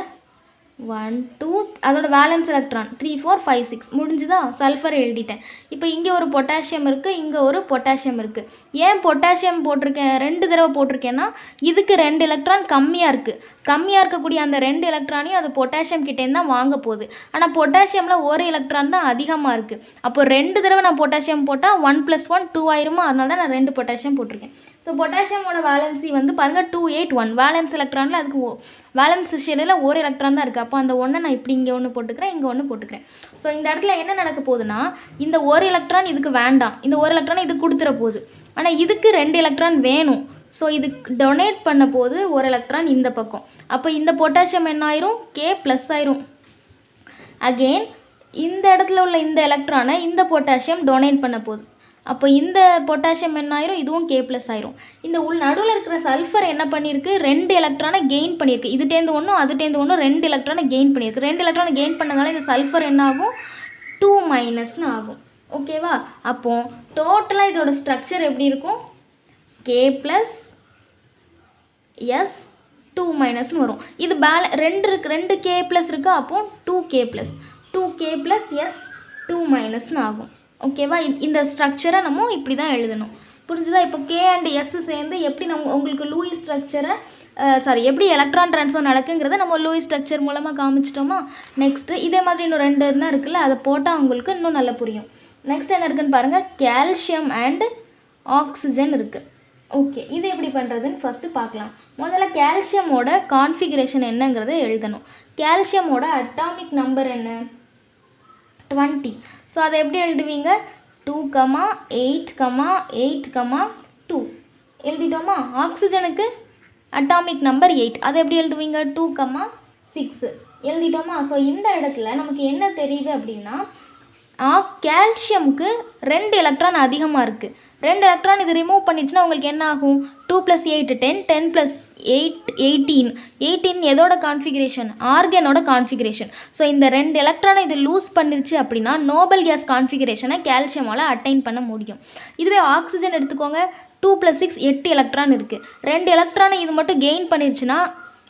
1 2 அதோட வேலன்ஸ் எலக்ட்ரான் 3 4 5 6 முடிஞ்சுதா? சல்ஃபர் எழுதிட்டேன். இப்போ இங்கே ஒரு பொட்டாசியம் இருக்குது, இங்கே ஒரு பொட்டாசியம் இருக்குது. ஏன் பொட்டாசியம் போட்டிருக்கேன், 2 தடவை போட்டிருக்கேன்னா இதுக்கு 2 எலக்ட்ரான் கம்மியாக இருக்குது. கம்மியாக இருக்கக்கூடிய அந்த 2 எலக்ட்ரானையும் அது பொட்டாசியம் கிட்டேருந்து தான் வாங்க போகுது. ஆனால் பொட்டாசியமில் ஒரு எலக்ட்ரான் தான் அதிகமாக இருக்குது. அப்போ 2 தடவை நான் பொட்டாசியம் போட்டால் 1 + 1 2 ஆயிருமா? அதனால தான் நான் 2 பொட்டாசியம் போட்டிருக்கேன். ஸோ பொட்டாசியமோட வேலன்சி பாருங்கள் 2 8 1. வேலன்ஸ் எலக்ட்ரானில் அதுக்கு வேலன்ஸ் ஷெல்லில் ஒரு எலக்ட்ரான் தான் இருக்குது. அப்போ அந்த ஒன்றை நான் இப்படி இங்கே ஒன்று போட்டுக்கிறேன், இங்கே ஒன்று போட்டுக்கிறேன். ஸோ இந்த இடத்துல என்ன நடக்க போகுதுன்னா, இந்த ஒரு எலக்ட்ரான் இதுக்கு வேண்டாம், இந்த ஒரு எலக்ட்ரான் இது கொடுத்துற போகுது. ஆனால் இதுக்கு 2 எலக்ட்ரான் வேணும். ஸோ இதுக்கு டொனேட் பண்ண போது ஒரு எலக்ட்ரான் இந்த பக்கம். அப்போ இந்த பொட்டாசியம் என்ன ஆயிரும், K+ ஆயிரும். அகெயின் இந்த இடத்துல உள்ள இந்த எலக்ட்ரானை இந்த பொட்டாசியம் டொனேட் பண்ண போகுது. அப்போ இந்த பொட்டாசியம் என்ன ஆயிரும், இதுவும் K+ ஆயிரும். இந்த நடுவில் இருக்கிற சல்ஃபர் என்ன பண்ணியிருக்கு, 2 எலக்ட்ரானை கெயின் பண்ணியிருக்கு. இதுட்டேருந்து ஒன்றும் அதுட்டேருந்து ஒன்றும் 2 எலக்ட்ரானை கெயின் பண்ணியிருக்கு. 2 எலக்ட்ரானை கெயின் பண்ணதால இந்த சல்ஃபர் என்ன ஆகும், 2- ஆகும். ஓகேவா? அப்போது டோட்டலாக இதோட ஸ்ட்ரக்சர் எப்படி இருக்கும், K+ S 2- வரும். இது 2 K+ இருக்கா, அப்போ 2K+, 2K+ S 2- ஆகும். ஓகேவா? இந்த ஸ்ட்ரக்சரை நம்ம இப்படி தான் எழுதணும். புரிஞ்சுதா? இப்போ K அண்ட் S சேர்ந்து எப்படி உங்களுக்கு லூயிஸ் ஸ்ட்ரக்சரை எப்படி எலக்ட்ரான் ட்ரான்ஸ்ஃபர் நடக்குங்கிறத நம்ம லூயிஸ் ஸ்ட்ரக்சர் மூலமாக காமிச்சிட்டோமா. நெக்ஸ்ட்டு இதே மாதிரி இன்னும் 2 என்ன இருக்குல்ல, அதை போட்டால் உங்களுக்கு இன்னும் நல்லா புரியும். நெக்ஸ்ட் என்ன இருக்குன்னு பாருங்கள், கால்சியம் அண்ட் ஆக்சிஜன் இருக்குது. ஓகே, இது எப்படி பண்ணுறதுன்னு ஃபஸ்ட்டு பார்க்கலாம். முதல்ல கால்சியமோட கான்ஃபிகரேஷன் என்னங்கிறத எழுதணும். கால்சியமோட அட்டாமிக் நம்பர் என்ன, 20. ஸோ அதை எப்படி எழுதுவீங்க, 2,8,8,2 எழுதிட்டோமா. ஆக்சிஜனுக்கு அட்டாமிக் நம்பர் 8, அதை எப்படி எழுதுவீங்க, 2,6 எழுதிட்டோமா. ஸோ இந்த இடத்துல நமக்கு என்ன தெரியுது அப்படின்னா, கால்சியமுக்கு 2 எலக்ட்ரான் அதிகமாக இருக்குது. 2 எலக்ட்ரான் இது ரிமூவ் பண்ணிடுச்சுன்னா உங்களுக்கு என்ன ஆகும், 2 + 8 10, 10 + 8 18. 18 எதோட கான்ஃபிகரேஷன், ஆர்கனோட கான்ஃபிகரேஷன். ஸோ இந்த 2 எலக்ட்ரானை இது லூஸ் பண்ணிருச்சு அப்படின்னா நோபல் கேஸ் கான்ஃபிகரேஷனை கால்சியமால் அட்டைன் பண்ண முடியும். இதுவே ஆக்சிஜன் எடுத்துக்கோங்க, 2 + 6 8 எலக்ட்ரான் இருக்குது. 2 எலக்ட்ரானை இது மட்டும் கெயின் பண்ணிருச்சுன்னா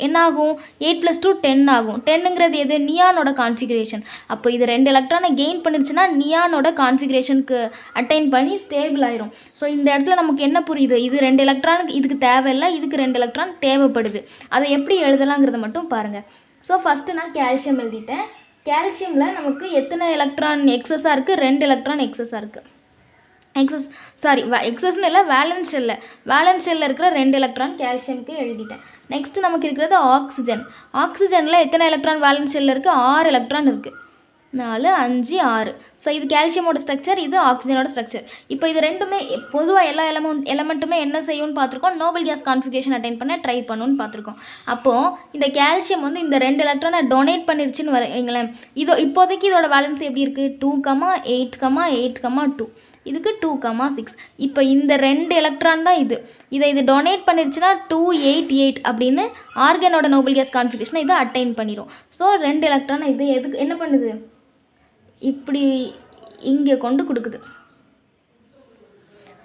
என்னாகும், 8 + 2 10 ஆகும். 10ங்கிறது எது, நியானோட கான்ஃபிகரேஷன். அப்போ இது 2 எலக்ட்ரானை கெயின் பண்ணிருச்சுன்னா நியானோட கான்ஃபிகரேஷனுக்கு அட்டைன் பண்ணி ஸ்டேபிள் ஆயிரும். ஸோ இந்த இடத்துல நமக்கு என்ன புரியுது, இது 2 எலக்ட்ரானுக்கு இதுக்கு தேவையில்லை, இதுக்கு 2 எலக்ட்ரான் தேவைப்படுது. அதை எப்படி எழுதலாங்கிறத மட்டும் பாருங்கள். ஸோ ஃபஸ்ட்டு நான் கால்சியம் எழுதிட்டேன். கால்சியமில் நமக்கு எத்தனை எலக்ட்ரான் எக்ஸஸாக இருக்குது, 2 எலக்ட்ரான் எக்ஸஸாக இருக்குது. எக்ஸஸ்னு இல்லை, வேலன்ஸ் ஷெல்லில் இருக்கிற 2 எலக்ட்ரான் கால்சியமுக்கு எழுதிட்டேன். நெக்ஸ்ட்டு நமக்கு இருக்கிறது ஆக்சிஜன். ஆக்சிஜனில் எத்தனை எலக்ட்ரான் வேலன்ஸ் ஷெல்லில் இருக்குது, 6 எலக்ட்ரான் இருக்குது. 4 5 6. ஸோ இது கால்சியமோட ஸ்ட்ரக்சர், இது ஆக்சிஜனோட ஸ்ட்ரக்சர். இப்போ இது ரெண்டுமே பொதுவாக எல்லா எலமெண்ட்டுமே என்ன செய்யும்னு பார்த்துருக்கோம், நோபல் கேஸ் கான்ஃபிகரேஷன் அட்டைன் பண்ண ட்ரை பண்ணுன்னு பார்த்துருக்கோம். அப்போது இந்த கால்சியம் வந்து இந்த 2 எலக்ட்ரானை டொனேட் பண்ணிருச்சுன்னு வைங்களேன். இப்போதைக்கு இதோட வேலன்ஸ் எப்படி இருக்குது, 2,8,8,2. இதுக்கு 2,6. இப்போ இந்த 2 எலக்ட்ரான் தான் இதை டொனேட் பண்ணிருச்சுன்னா 2,8,8 அப்படின்னு ஆர்கனோட நோபல் கேஸ் கான்ஃபிகரேஷனை இதை அட்டைன் பண்ணிடும். ஸோ 2 எலக்ட்ரானை இது எதுக்கு என்ன பண்ணுது, இப்படி இங்கே கொண்டு கொடுக்குது.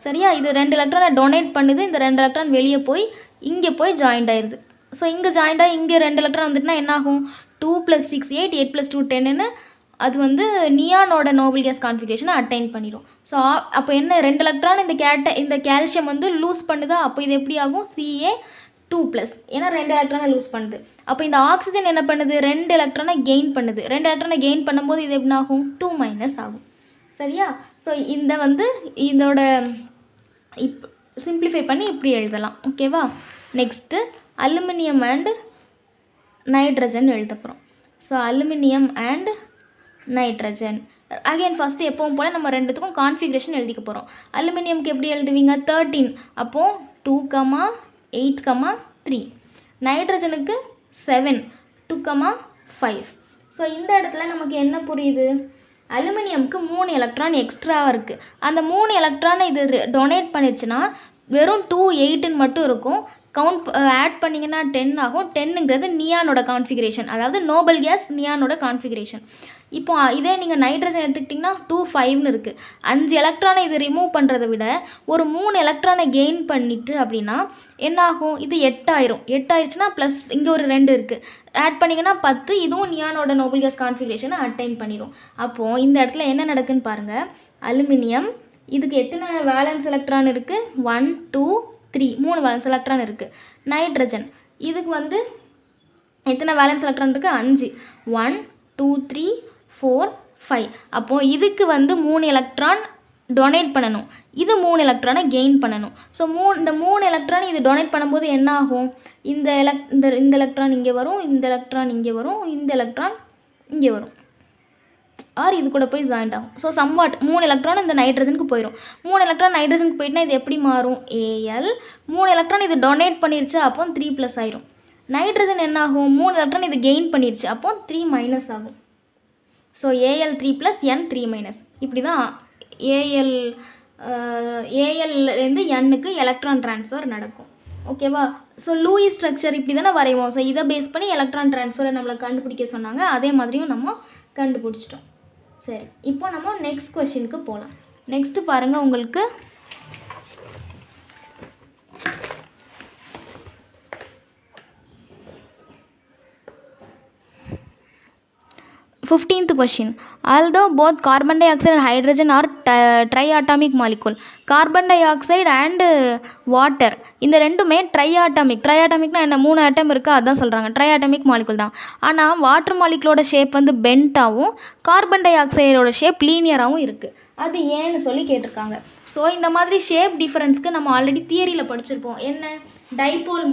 சரியா? இது 2 எலக்ட்ரானை டொனேட் பண்ணுது, இந்த 2 எலக்ட்ரான் வெளியே போய் இங்கே போய் ஜாயிண்ட் ஆயிடுது. ஸோ இங்கே ஜாயிண்ட் ஆகி இங்கே 2 எலக்ட்ரான் வந்துட்டுனா என்ன ஆகும், 2 + 6 8, 8 + 2 10ன்னு அது வந்து நியானோட நோபல் கேஸ் கான்ஃபிகரேஷனை அட்டைன் பண்ணிடும். ஸோ அப்போ என்ன, 2 எலக்ட்ரான் இந்த கால்சியம் வந்து லூஸ் பண்ணுதா, அப்போ இது எப்படி ஆகும், Ca2+, ஏன்னா 2 எலக்ட்ரானை லூஸ் பண்ணுது. அப்போ இந்த ஆக்சிஜன் என்ன பண்ணுது, 2 எலக்ட்ரானை கெயின் பண்ணுது. 2 எலக்ட்ரானை கெயின் பண்ணும்போது இது எப்படி ஆகும், 2- ஆகும். சரியா? ஸோ இதோட சிம்பிளிஃபை பண்ணி இப்படி எழுதலாம். ஓகேவா? நெக்ஸ்ட்டு அலுமினியம் அண்ட் நைட்ரஜன் எழுத போகிறோம். So aluminium and nitrogen again first எப்பவும் போல் நம்ம ரெண்டுத்துக்கும் கான்ஃபிகரேஷன் எழுதிக்க போகிறோம். அலுமினியம்க்கு எப்படி எழுதுவீங்க, 13. அப்போது 2,8,3. நைட்ரஜனுக்கு 7, 2,5. ஸோ இந்த இடத்துல நமக்கு என்ன புரியுது, அலுமினியமுக்கு 3 எலக்ட்ரான் எக்ஸ்ட்ராவாக இருக்குது. அந்த 3 எலக்ட்ரானை இது டொனேட் பண்ணிடுச்சுன்னா வெறும் 2,8ன்னு மட்டும் இருக்கும். ஆட் பண்ணிங்கன்னா 10 ஆகும். 10ங்கிறது நியானோட கான்ஃபிகரேஷன், அதாவது நோபல் கேஸ் நியானோட கான்ஃபிகரேஷன். இப்போ இதே நீங்கள் நைட்ரஜன் எடுத்துக்கிட்டிங்கன்னா 2,5ன்னு இருக்குது. 5 எலக்ட்ரானை இது ரிமூவ் பண்ணுறதை விட ஒரு 3 எலக்ட்ரானை கெயின் பண்ணிட்டு அப்படின்னா என்ன ஆகும், இது 8 ஆயிரும். 8 ஆயிடுச்சுன்னா ப்ளஸ் இங்கே ஒரு 2 இருக்குது, ஆட் பண்ணிங்கன்னா 10. இதுவும் நியானோட நோபல் கேஸ் கான்ஃபிகரேஷனை அட்டைன் பண்ணிடும். அப்போது இந்த இடத்துல என்ன நடக்குன்னு பாருங்கள். அலுமினியம் இதுக்கு எத்தனை வேலன்ஸ் எலக்ட்ரான் இருக்குது, 1 2 3, 3 வேலன்ஸ் எலக்ட்ரான் இருக்குது. நைட்ரஜன் இதுக்கு வந்து எத்தனை வேலன்ஸ் எலக்ட்ரான் இருக்குது, 5. 1 2 3 4 5. அப்போது இதுக்கு வந்து 3 எலக்ட்ரான் டொனேட் பண்ணணும், இது 3 எலக்ட்ரானை கெயின் பண்ணணும். ஸோ இந்த 3 எலக்ட்ரான் இது டொனேட் பண்ணும்போது என்ன ஆகும், இந்த எலக்ட்ரான் இங்கே வரும், இந்த எலக்ட்ரான் இங்கே வரும், இந்த எலக்ட்ரான் இங்கே வரும், ஆர் இது கூட போய் ஜாயிண்ட் ஆகும். ஸோ சம்வாட் 3 எலக்ட்ரான் இந்த நைட்ரஜனுக்கு போயிடும். 3 எலக்ட்ரான் நைட்ரஜனுக்கு போயிட்டுனா இது எப்படி மாறும், Al. 3 எலக்ட்ரான் இது டொனேட் பண்ணிருச்சு, அப்போ 3+ ஆயிரும். நைட்ரஜன் என்ன ஆகும், 3 எலக்ட்ரான் இது கெயின் பண்ணிருச்சு, அப்போ 3- ஆகும். So Al 3+ N 3-. இப்படி தான் Al ஏஎல்லேருந்து எண்ணுக்கு எலக்ட்ரான் ட்ரான்ஸ்ஃபர் நடக்கும். ஓகேவா? ஸோ லூயிஸ் ஸ்ட்ரக்சர் இப்படி தானே வரைவோம். ஸோ இதை பேஸ் பண்ணி எலக்ட்ரான் ட்ரான்ஸ்ஃபரை நம்மளை கண்டுபிடிக்க சொன்னாங்க. அதே மாதிரியும் நம்ம கண்டுபிடிச்சிட்டோம். சரி, இப்போ நம்ம நெக்ஸ்ட் கொஷினுக்கு போகலாம். நெக்ஸ்ட்டு பாருங்கள், உங்களுக்கு 15th question. Although both carbon dioxide and hydrogen are triatomic molecule, carbon dioxide and water இந்த ரெண்டுமே ட்ரையாட்டமிக்னா என்ன, 3 ஆட்டம் இருக்குது அதான் சொல்கிறாங்க. ட்ரையாட்டமிக் மாலிகுல் தான். ஆனால் வாட்டர் மாலிகுலோட ஷேப் வந்து பென்ட்டாகவும் கார்பன் டை ஆக்சைடோட ஷேப் லீனியராகவும் இருக்குது. அது ஏன்னு சொல்லி கேட்டிருக்காங்க. ஸோ இந்த மாதிரி ஷேப் டிஃப்ரென்ஸ்க்கு நம்ம ஆல்ரெடி தியரியில் படிச்சிருப்போம். என்ன, டைபோல்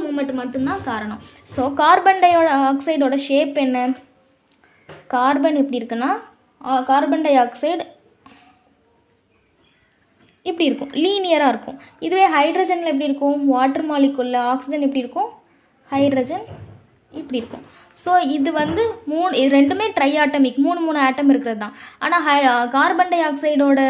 மூமெண்ட் மட்டும்தான் காரணம். ஸோ கார்பன் டை ஆக்சைடோட ஷேப் என்ன, கார்பன் எப்படி இருக்குன்னா, கார்பன் டை ஆக்சைடு இப்படி இருக்கும், லீனியராக இருக்கும். இதுவே ஹைட்ரஜனில் எப்படி இருக்கும், வாட்டர் மாலிகுலில் ஆக்சிஜன் எப்படி இருக்கும், ஹைட்ரஜன் இப்படி இருக்கும். ஸோ இது வந்து இது ரெண்டுமே ட்ரையாட்டமிக், 3 ஆட்டம் இருக்கிறது தான். ஆனால் கார்பன் டை ஆக்சைடோட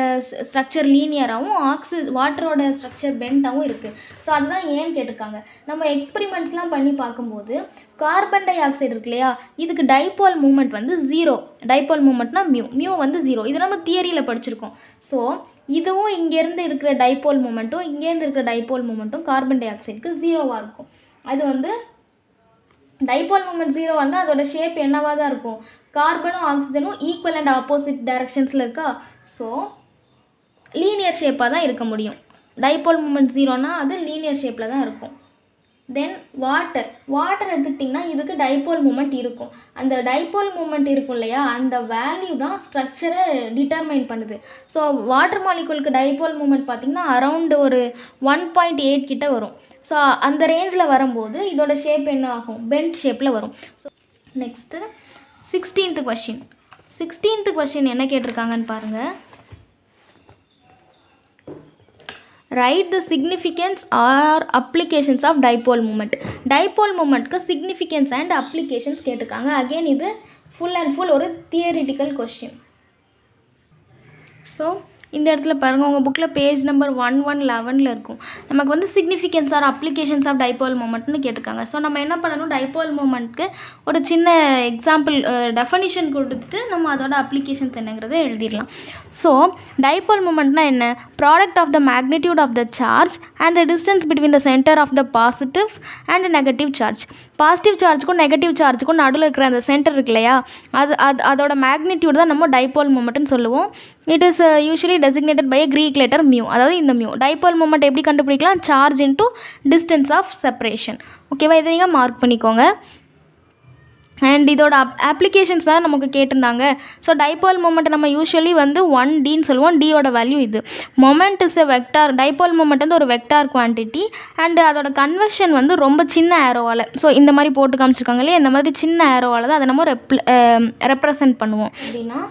ஸ்ட்ரக்சர் லீனியராகவும் வாட்டரோட ஸ்ட்ரக்சர் பென்ட்டாகவும் இருக்குது. ஸோ அதுதான் ஏன்னு கேட்டிருக்காங்க. நம்ம எக்ஸ்பெரிமெண்ட்ஸ்லாம் பண்ணி பார்க்கும்போது கார்பன் டை ஆக்சைடு இருக்கு இல்லையா, இதுக்கு டைபோல் மூமெண்ட் வந்து 0. டைபோல் மூமெண்ட்னா மியூ வந்து 0. இது நம்ம தியரியில் படிச்சிருக்கோம். ஸோ இதுவும் இங்கேருந்து இருக்கிற டைபோல் மூமெண்ட்டும் இங்கேருந்து இருக்கிற டைபோல் மூமெண்ட்டும் கார்பன் டை ஆக்சைடுக்கு 0வாக இருக்கும். அது வந்து டைபோல் மூமெண்ட் 0 வந்தால் அதோட ஷேப் என்னவாக தான் இருக்கும், கார்பனும் ஆக்சிஜனும் ஈக்குவல் அண்ட் ஆப்போசிட் டைரக்ஷன்ஸில் இருக்கா. ஸோ லீனியர் ஷேப்பாக தான் இருக்க முடியும். டைபோல் மூமெண்ட் 0னா அது லீனியர் ஷேப்பில் தான் இருக்கும். தென் வாட்டர் எடுத்துக்கிட்டிங்கன்னா இதுக்கு டைபோல் மூமெண்ட் இருக்கும். அந்த டைபோல் மூமெண்ட் இருக்கும் இல்லையா, அந்த வேல்யூ தான் ஸ்ட்ரக்சரை டிட்டர்மைன் பண்ணுது. ஸோ வாட்டர் மாலிகுலுக்கு டைபோல் மூமெண்ட் பார்த்திங்கன்னா அரவுண்டு ஒரு 1.8 கிட்ட வரும். ஸோ அந்த ரேஞ்சில் வரும்போது இதோட ஷேப் என்ன ஆகும், பென்ட் ஷேப்பில் வரும். ஸோ நெக்ஸ்ட்டு 16th கொஷின் என்ன கேட்டிருக்காங்கன்னு பாருங்கள். Write the significance or applications of dipole மூமெண்ட்க்கு சிக்னிஃபிகன்ஸ் அண்ட் அப்ளிகேஷன்ஸ் கேட்டிருக்காங்க. அகெயின் இது ஃபுல் அண்ட் ஃபுல் ஒரு தியரிட்டிக்கல் கொஷின். ஸோ இந்த இடத்துல பாருங்கள், உங்கள் புக்கில் பேஜ் நம்பர் 111 இருக்கும். நமக்கு வந்து significance or applications of dipole மூமெண்ட்னு கேட்டிருக்காங்க. ஸோ நம்ம என்ன பண்ணணும், டைபோல் மூமெண்ட்க்கு ஒரு சின்ன எக்ஸாம்பிள் டெஃபனிஷன் கொடுத்துட்டு நம்ம அதோட அப்ளிகேஷன்ஸ் என்னங்கிறத எழுதிடலாம். ஸோ டைபோல் மூமெண்ட்னா என்ன, product of the magnitude of the charge and the distance between the centre of the positive and negative charge. Positive சார்ஜுக்கும் நெகட்டிவ் சார்ஜுக்கும் நடுவில் இருக்கிற அந்த சென்டர் இருக்கு இல்லையா, அதோட மேக்னிடியூட் தான் நம்ம டைபோல் மூமெண்ட்னு சொல்லுவோம். It is usually designated by a Greek letter mu. அதாவது இந்த மியூ. டைபோல் மூமெண்ட் எப்படி கண்டுபிடிக்கலாம், charge into distance of separation. ஓகேவா, இதை நீங்கள் மார்க் பண்ணிக்கோங்க. அண்ட் இதோட அப்ளிகேஷன்ஸ் தான் நமக்கு கேட்டிருந்தாங்க. ஸோ டைபோல் மூமெண்ட் நம்ம யூஸ்வலி வந்து 1Dன்னு சொல்லுவோம். டியோட வேல்யூ இது. Moment is a vector. Dipole moment வந்து ஒரு வெக்டார் குவான்டிட்டி அண்ட் அதோட கன்வர்ஷன் வந்து ரொம்ப சின்ன ஏரோவால். ஸோ இந்த மாதிரி போட்டு காமிச்சிருக்காங்க இல்லையா, இந்த மாதிரி சின்ன ஏரோவால் தான் அதை நம்ம ரெப்ரசன்ட் பண்ணுவோம். அப்படின்னா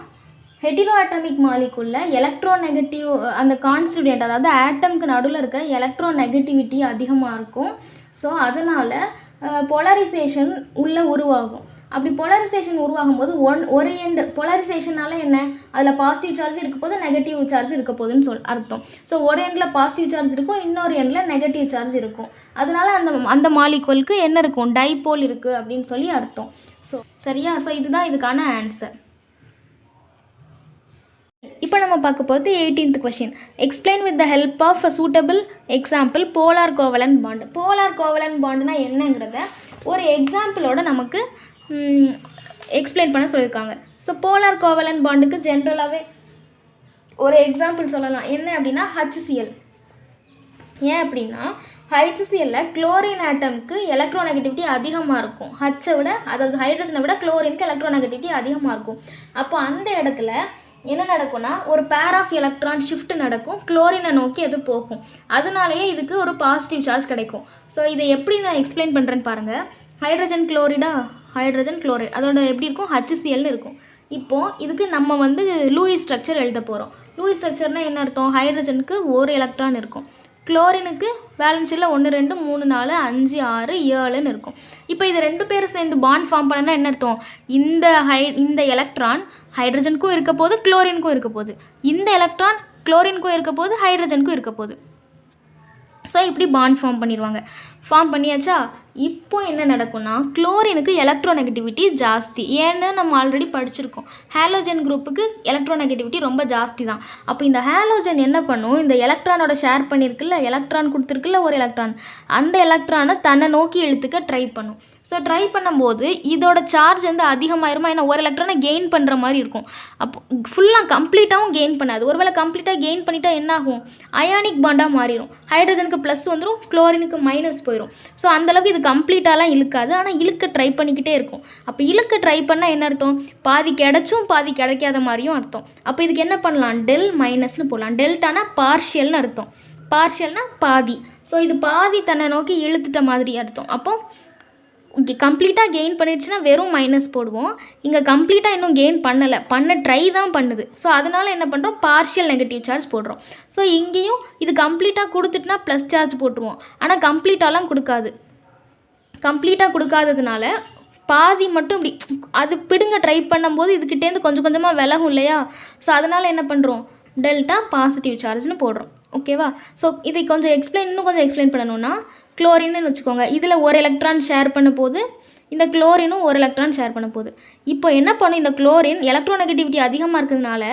ஹெட்டிரோ ஆட்டமிக் மாலிகுலில் எலக்ட்ரோநெகட்டிவ் அந்த கான்ஸ்டிடியூண்ட், அதாவது ஆட்டம்க்கு நடுவில் இருக்க எலக்ட்ரோநெகட்டிவிட்டி அதிகமாக இருக்கும். ஸோ அதனால் போலரைசேஷன் உள்ளே உருவாகும். அப்படி போலரைசேஷன் உருவாகும் போது ஒரு எண்டு போலரைசேஷனால் என்ன, அதில் பாசிட்டிவ் சார்ஜ் இருக்க போது நெகட்டிவ் சார்ஜ் இருக்க போகுதுன்னு அர்த்தம். ஸோ ஒரு எண்டில் பாசிட்டிவ் சார்ஜ் இருக்கும், இன்னொரு எண்டில் நெகட்டிவ் சார்ஜ் இருக்கும். அதனால் அந்த மாலிகுலுக்கு என்ன இருக்கும், டைபோல் இருக்குது அப்படின்னு சொல்லி அர்த்தம். ஸோ சரியா, ஸோ இதுதான் இதுக்கான ஆன்சர். இப்போ நம்ம பார்க்க போகிறது 18th question. Explain with the help of a suitable example polar covalent bond. Polar covalent பாண்டுனா என்னங்கிறத ஒரு எக்ஸாம்பிளோட நமக்கு எக்ஸ்பிளைன் பண்ண சொல்லியிருக்காங்க. ஸோ போலார் கோவலன்ட் பாண்டுக்கு ஜென்ரலாகவே ஒரு எக்ஸாம்பிள் சொல்லலாம். என்ன அப்படின்னா HCl. ஏன் அப்படின்னா HClல குளோரின் ஆட்டம்க்கு எலக்ட்ரோநெகட்டிவிட்டி அதிகமாக இருக்கும். ஹச்சை விட, அதாவது ஹைட்ரஜனை விட குளோரினுக்கு எலக்ட்ரோநெகட்டிவிட்டி அதிகமாக இருக்கும். அப்போ அந்த இடத்துல என்ன நடக்கும்னா ஒரு பேர் ஆஃப் எலக்ட்ரான் ஷிஃப்ட் நடக்கும், குளோரினை நோக்கி அது போகும். அதனாலேயே இதுக்கு ஒரு பாசிட்டிவ் சார்ஜ் கிடைக்கும். ஸோ இதை எப்படி நான் எக்ஸ்பிளைன் பண்ணுறேன்னு பாருங்கள். ஹைட்ரஜன் குளோரைடு அதோட எப்படி இருக்கும், HClன்னு இருக்கும். இப்போது இதுக்கு நம்ம வந்து லூயிஸ் ஸ்ட்ரக்சர் எழுத போகிறோம். லூயிஸ் ஸ்ட்ரக்சர்னால் என்ன அர்த்தம், ஹைட்ரஜனுக்கு ஒரு எலக்ட்ரான் இருக்கும், குளோரினுக்கு வேலன்ஸில் 1 2 3 4 5 6 7ன்னு இருக்கும். இப்போ இது 2 பேரும் சேர்ந்து பாண்ட் ஃபார்ம் பண்ணனா என்ன அர்த்தம், இந்த எலக்ட்ரான் ஹைட்ரஜனுக்கும் இருக்க போது குளோரினுக்கும் இருக்க போகுது, இந்த எலக்ட்ரான் குளோரினுக்கும் இருக்க போகுது, ஹைட்ரஜனுக்கும் இருக்க போகுது. ஸோ இப்படி பாண்ட் ஃபார்ம் பண்ணிடுவாங்க. ஃபார்ம் பண்ணியாச்சா? இப்போ என்ன நடக்கும்னா குளோரினுக்கு எலக்ட்ரோநெகட்டிவிட்டி ஜாஸ்தி. ஏன்னு நம்ம ஆல்ரெடி படிச்சிருக்கோம். ஹாலோஜன் குரூப்புக்கு எலக்ட்ரோநெகட்டிவிட்டி ரொம்ப ஜாஸ்தி தான். அப்போ இந்த ஹாலோஜன் என்ன பண்ணும், இந்த எலக்ட்ரானோட ஷேர் பண்ணியிருக்குல்ல, எலக்ட்ரான் கொடுத்துருக்குல்ல ஒரு எலக்ட்ரான், அந்த எலக்ட்ரானை தன்னை நோக்கி இழுத்துக்க ட்ரை பண்ணும். ஸோ ட்ரை பண்ணும்போது இதோட சார்ஜ் வந்து அதிகமாயிருமா, ஏன்னா ஒரு எலக்ட்ரானை கெயின் பண்ணுற மாதிரி இருக்கும். அப்போ ஃபுல்லாக கம்ப்ளீட்டாகவும் கெயின் பண்ணாது. ஒருவேளை கம்ப்ளீட்டாக கெயின் பண்ணிட்டா என்ன ஆகும், அயானிக் பாண்டாக மாறிடும். ஹைட்ரஜனுக்கு ப்ளஸ் வந்துடும், குளோரினுக்கு மைனஸ் போயிடும். ஸோ அந்தளவுக்கு இது கம்ப்ளீட்டாலாம் இழுக்காது, ஆனால் இழுக்க ட்ரை பண்ணிக்கிட்டே இருக்கும். அப்போ இழுக்க ட்ரை பண்ணால் என்ன அர்த்தம், பாதி கிடைச்சும் பாதி கிடைக்காத மாதிரியும் அர்த்தம். அப்போ இதுக்கு என்ன பண்ணலாம், டெல் மைனஸ்னு போடலாம். டெல்டானா பார்ஷியல்னு அர்த்தம், பார்ஷியல்னா பாதி. ஸோ இது பாதி தன்னை நோக்கி இழுத்துட்ட மாதிரி அர்த்தம். அப்போ இங்கே கம்ப்ளீட்டாக கெயின் பண்ணிடுச்சுன்னா வெறும் மைனஸ் போடுவோம். இங்கே கம்ப்ளீட்டாக இன்னும் கெயின் பண்ண ட்ரை தான் பண்ணுது. ஸோ அதனால் என்ன பண்ணுறோம், பார்ஷியல் நெகட்டிவ் சார்ஜ் போடுறோம். ஸோ இங்கேயும் இது கம்ப்ளீட்டாக கொடுத்துட்டுனா ப்ளஸ் சார்ஜ் போட்டுருவோம். ஆனால் கம்ப்ளீட்டாலாம் கொடுக்காது. கம்ப்ளீட்டாக கொடுக்காததுனால பாதி மட்டும் இப்படி அது பிடுங்க ட்ரை பண்ணும்போது இதுக்கிட்டேருந்து கொஞ்சம் கொஞ்சமாக விலகும் இல்லையா. ஸோ அதனால் என்ன பண்ணுறோம், டெல்டா பாசிட்டிவ் சார்ஜ்னு போடுறோம். ஓகேவா? ஸோ இதை கொஞ்சம் இன்னும் கொஞ்சம் எக்ஸ்பிளைன் பண்ணணும்னா, குளோரின்னு வச்சுக்கோங்க. இதில் ஒரு எலக்ட்ரான் ஷேர் பண்ண போது, இந்த குளோரினும் ஒரு எலக்ட்ரான் ஷேர் பண்ண போகுது. இப்போ என்ன பண்ணும், இந்த குளோரின் எலக்ட்ரோநெகட்டிவிட்டி அதிகமாக இருக்கிறதுனால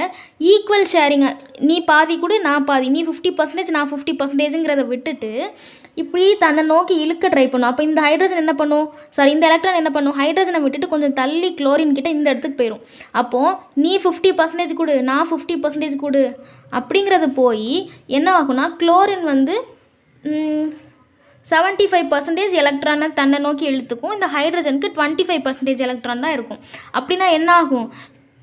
ஈக்குவல் ஷேரிங்கை, நீ பாதி கூட நான் பாதி, நீ 50% நான் 50%ங்கிறத விட்டுட்டு இப்படி தன்னை நோக்கி இழுக்க ட்ரை பண்ணும். அப்போ இந்த ஹைட்ரஜன் என்ன பண்ணும், இந்த எலக்ட்ரான் என்ன பண்ணும், ஹைட்ரஜனை விட்டுட்டு கொஞ்சம் தள்ளி குளோரின் கிட்ட இந்த இடத்துக்கு போயிடும். அப்போது நீ 50% கொடு, நான் 50% கொடு அப்படிங்கிறது போய் என்ன ஆகும்னா, குளோரின் வந்து 75% எலக்ட்ரானை தன்னை நோக்கி இழுத்துக்கும். இந்த ஹைட்ரஜனுக்கு 25% எலக்ட்ரான் தான் இருக்கும். அப்படின்னா என்ன ஆகும்,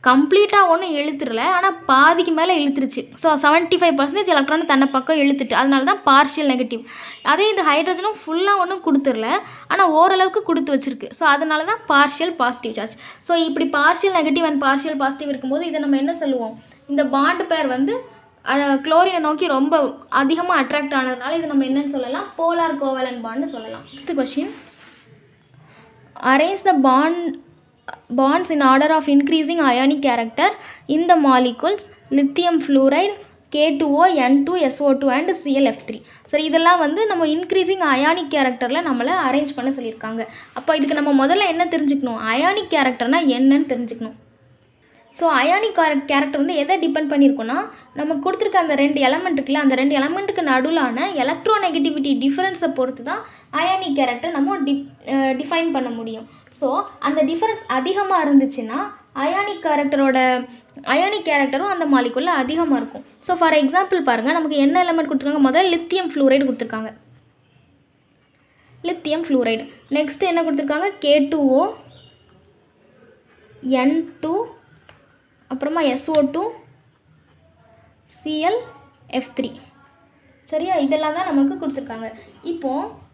கம்ப்ளீட்டாக ஒன்றும் இழுத்துடல, ஆனால் பாதிக்கு மேலே இழுத்துருச்சு. ஸோ 75% எலக்ட்ரானை தன்னை பக்கம் இழுத்துட்டு, அதனால தான் பார்ஷியல் நெகட்டிவ். அதே இந்த ஹைட்ரஜனும் ஃபுல்லாக ஒன்றும் கொடுத்துடல, ஆனால் ஓரளவுக்கு கொடுத்து வச்சுருக்கு. ஸோ அதனால தான் பார்ஷியல் பாசிட்டிவ் சார்ஜ். ஸோ இப்படி partial negative and partial positive இருக்கும்போது இதை நம்ம என்ன சொல்லுவோம், இந்த பாண்டு பேர் வந்து குளோரினை நோக்கி ரொம்ப அதிகமாக அட்ராக்ட் ஆனதுனால இது நம்ம என்னன்னு சொல்லலாம், போலார் கோவேலன்ட் பாண்ட்னு சொல்லலாம். Next question, arrange the bonds in order of increasing ionic character in the molecules lithium fluoride, K2O, N2, SO2 and ClF3. சரி, இதெல்லாம் வந்து நம்ம இன்க்ரீசிங் அயானிக் கேரக்டரில் நம்மளை அரேஞ்ச் பண்ண சொல்லியிருக்காங்க. அப்போ இதுக்கு நம்ம முதல்ல என்ன தெரிஞ்சுக்கணும், அயானிக் கேரக்டர்னால் என்னன்னு தெரிஞ்சுக்கணும். ஸோ அயானிக் கேரக்டர் வந்து எதை டிபெண்ட் பண்ணியிருக்கோன்னா, நமக்கு கொடுத்துருக்க அந்த 2 எலமெண்ட் இருக்குல்ல, அந்த 2 எலமெண்ட்டுக்கு நடுவிலான எலக்ட்ரோநெகட்டிவிட்டி டிஃபரன்ஸை பொறுத்து தான் அயானிக் கேரக்டர் நம்ம டிஃபைன் பண்ண முடியும். ஸோ அந்த டிஃபரன்ஸ் அதிகமாக இருந்துச்சுன்னா அயானிக் கேரக்டரும் அந்த மாலிகுலில் அதிகமாக இருக்கும். ஸோ ஃபார் எக்ஸாம்பிள் பாருங்கள், நமக்கு என்ன எலமெண்ட் கொடுத்துருக்காங்க, முதல்ல லித்தியம் ஃப்ளூரைடு கொடுத்துருக்காங்க, லித்தியம் ஃப்ளூரைடு. நெக்ஸ்ட்டு என்ன கொடுத்துருக்காங்க, K2O, N2, அப்புறமா SO2, ClF3. சரியா, இதெல்லாம் தான் நமக்கு கொடுத்துருக்காங்க. இப்போது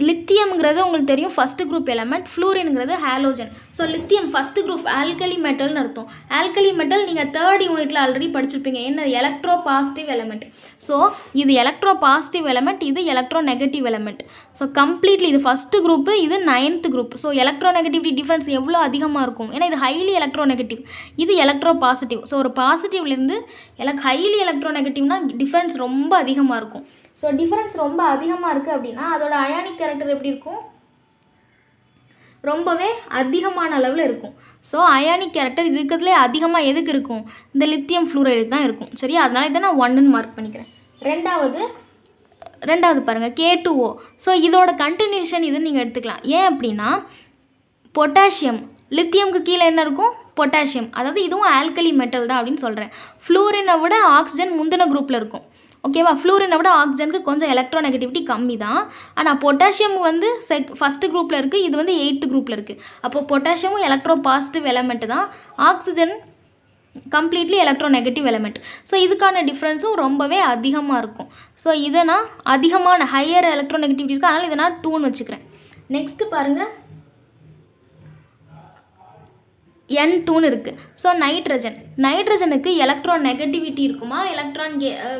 லித்தியம்ங்கிறது உங்களுக்கு தெரியும் ஃபஸ்ட்டு குரூப் எலமெண்ட், ஃப்ளூரின்ங்கிறது halogen. So lithium first group alkali மெட்டல்னு அர்த்தம். ஆல்கலி மெட்டல் நீங்கள் 3rd யூனிட்டில் ஆல்ரெடி படிச்சிருப்பீங்க, என்ன, எலக்ட்ரோ பாசிட்டிவ் எலமெண்ட். ஸோ இது எலக்ட்ரோ பாசிட்டிவ் எலமெண்ட், இது electronegative element. So completely இது ஃபஸ்ட்டு குரூப்பு, இது 9th group. So electronegativity difference எவ்வளோ அதிகமாக இருக்கும், ஏன்னா இது ஹைலி எலக்ட்ரோ நெகட்டிவ், இது எலக்ட்ரோ பாசிட்டிவ். ஸோ ஒரு பாசிட்டிவ்லேருந்து ஹைலி எலக்ட்ரோ நெகட்டிவ்னா டிஃப்ரென்ஸ் ரொம்ப அதிகமாக இருக்கும். ஸோ டிஃபரன்ஸ் ரொம்ப அதிகமாக இருக்குது அப்படின்னா அதோட அயானிக் கேரக்டர் எப்படி இருக்கும், ரொம்பவே அதிகமான அளவில் இருக்கும். ஸோ அயானிக் கேரக்டர் இருக்கிறதுலே அதிகமாக எதுக்கு இருக்கும், இந்த லித்தியம் ஃப்ளூரைடு தான் இருக்கும். சரியா, அதனால இதை நான் 1ன்னு மார்க் பண்ணிக்கிறேன். ரெண்டாவது பாருங்கள், K2O. ஸோ இதோட கண்டினியூஷன் இதுன்னு நீங்கள் எடுத்துக்கலாம். ஏன் அப்படின்னா பொட்டாசியம், லித்தியமுக்கு கீழே என்ன இருக்கும், பொட்டாசியம், அதாவது இதுவும் ஆல்கலி மெட்டல் தான் அப்படின்னு சொல்கிறேன். ஃப்ளூரினை விட ஆக்சிஜன் முந்தின குரூப்பில் இருக்கும். ஓகேவா, ஃப்ளூரினை விட ஆக்சிஜனுக்கு கொஞ்சம் எலக்ட்ரோ நெகட்டிவிட்டி கம்மி தான். ஆனால் பொட்டாசியம் வந்து ஃபஸ்ட்டு குரூப்பில் இருக்குது, இது வந்து 8th குரூப்பில் இருக்குது. அப்போது பொட்டாசியமும் எலக்ட்ரோ பாசிட்டிவ் எலமெண்ட்டு தான், oxygen completely electro negative element. So இதுக்கான டிஃப்ரென்ஸும் ரொம்பவே அதிகமாக இருக்கும். ஸோ இதை நான் அதிகமான ஹையர் எலக்ட்ரோ நெகட்டிவிட்டி இருக்குது, அதனால் இதை நான் 2ன்னு வச்சுக்கிறேன். நெக்ஸ்ட்டு பாருங்கள், N2ன்னு இருக்குது. ஸோ நைட்ரஜனுக்கு எலக்ட்ரோ நெகட்டிவிட்டி இருக்குமா, எலக்ட்ரான்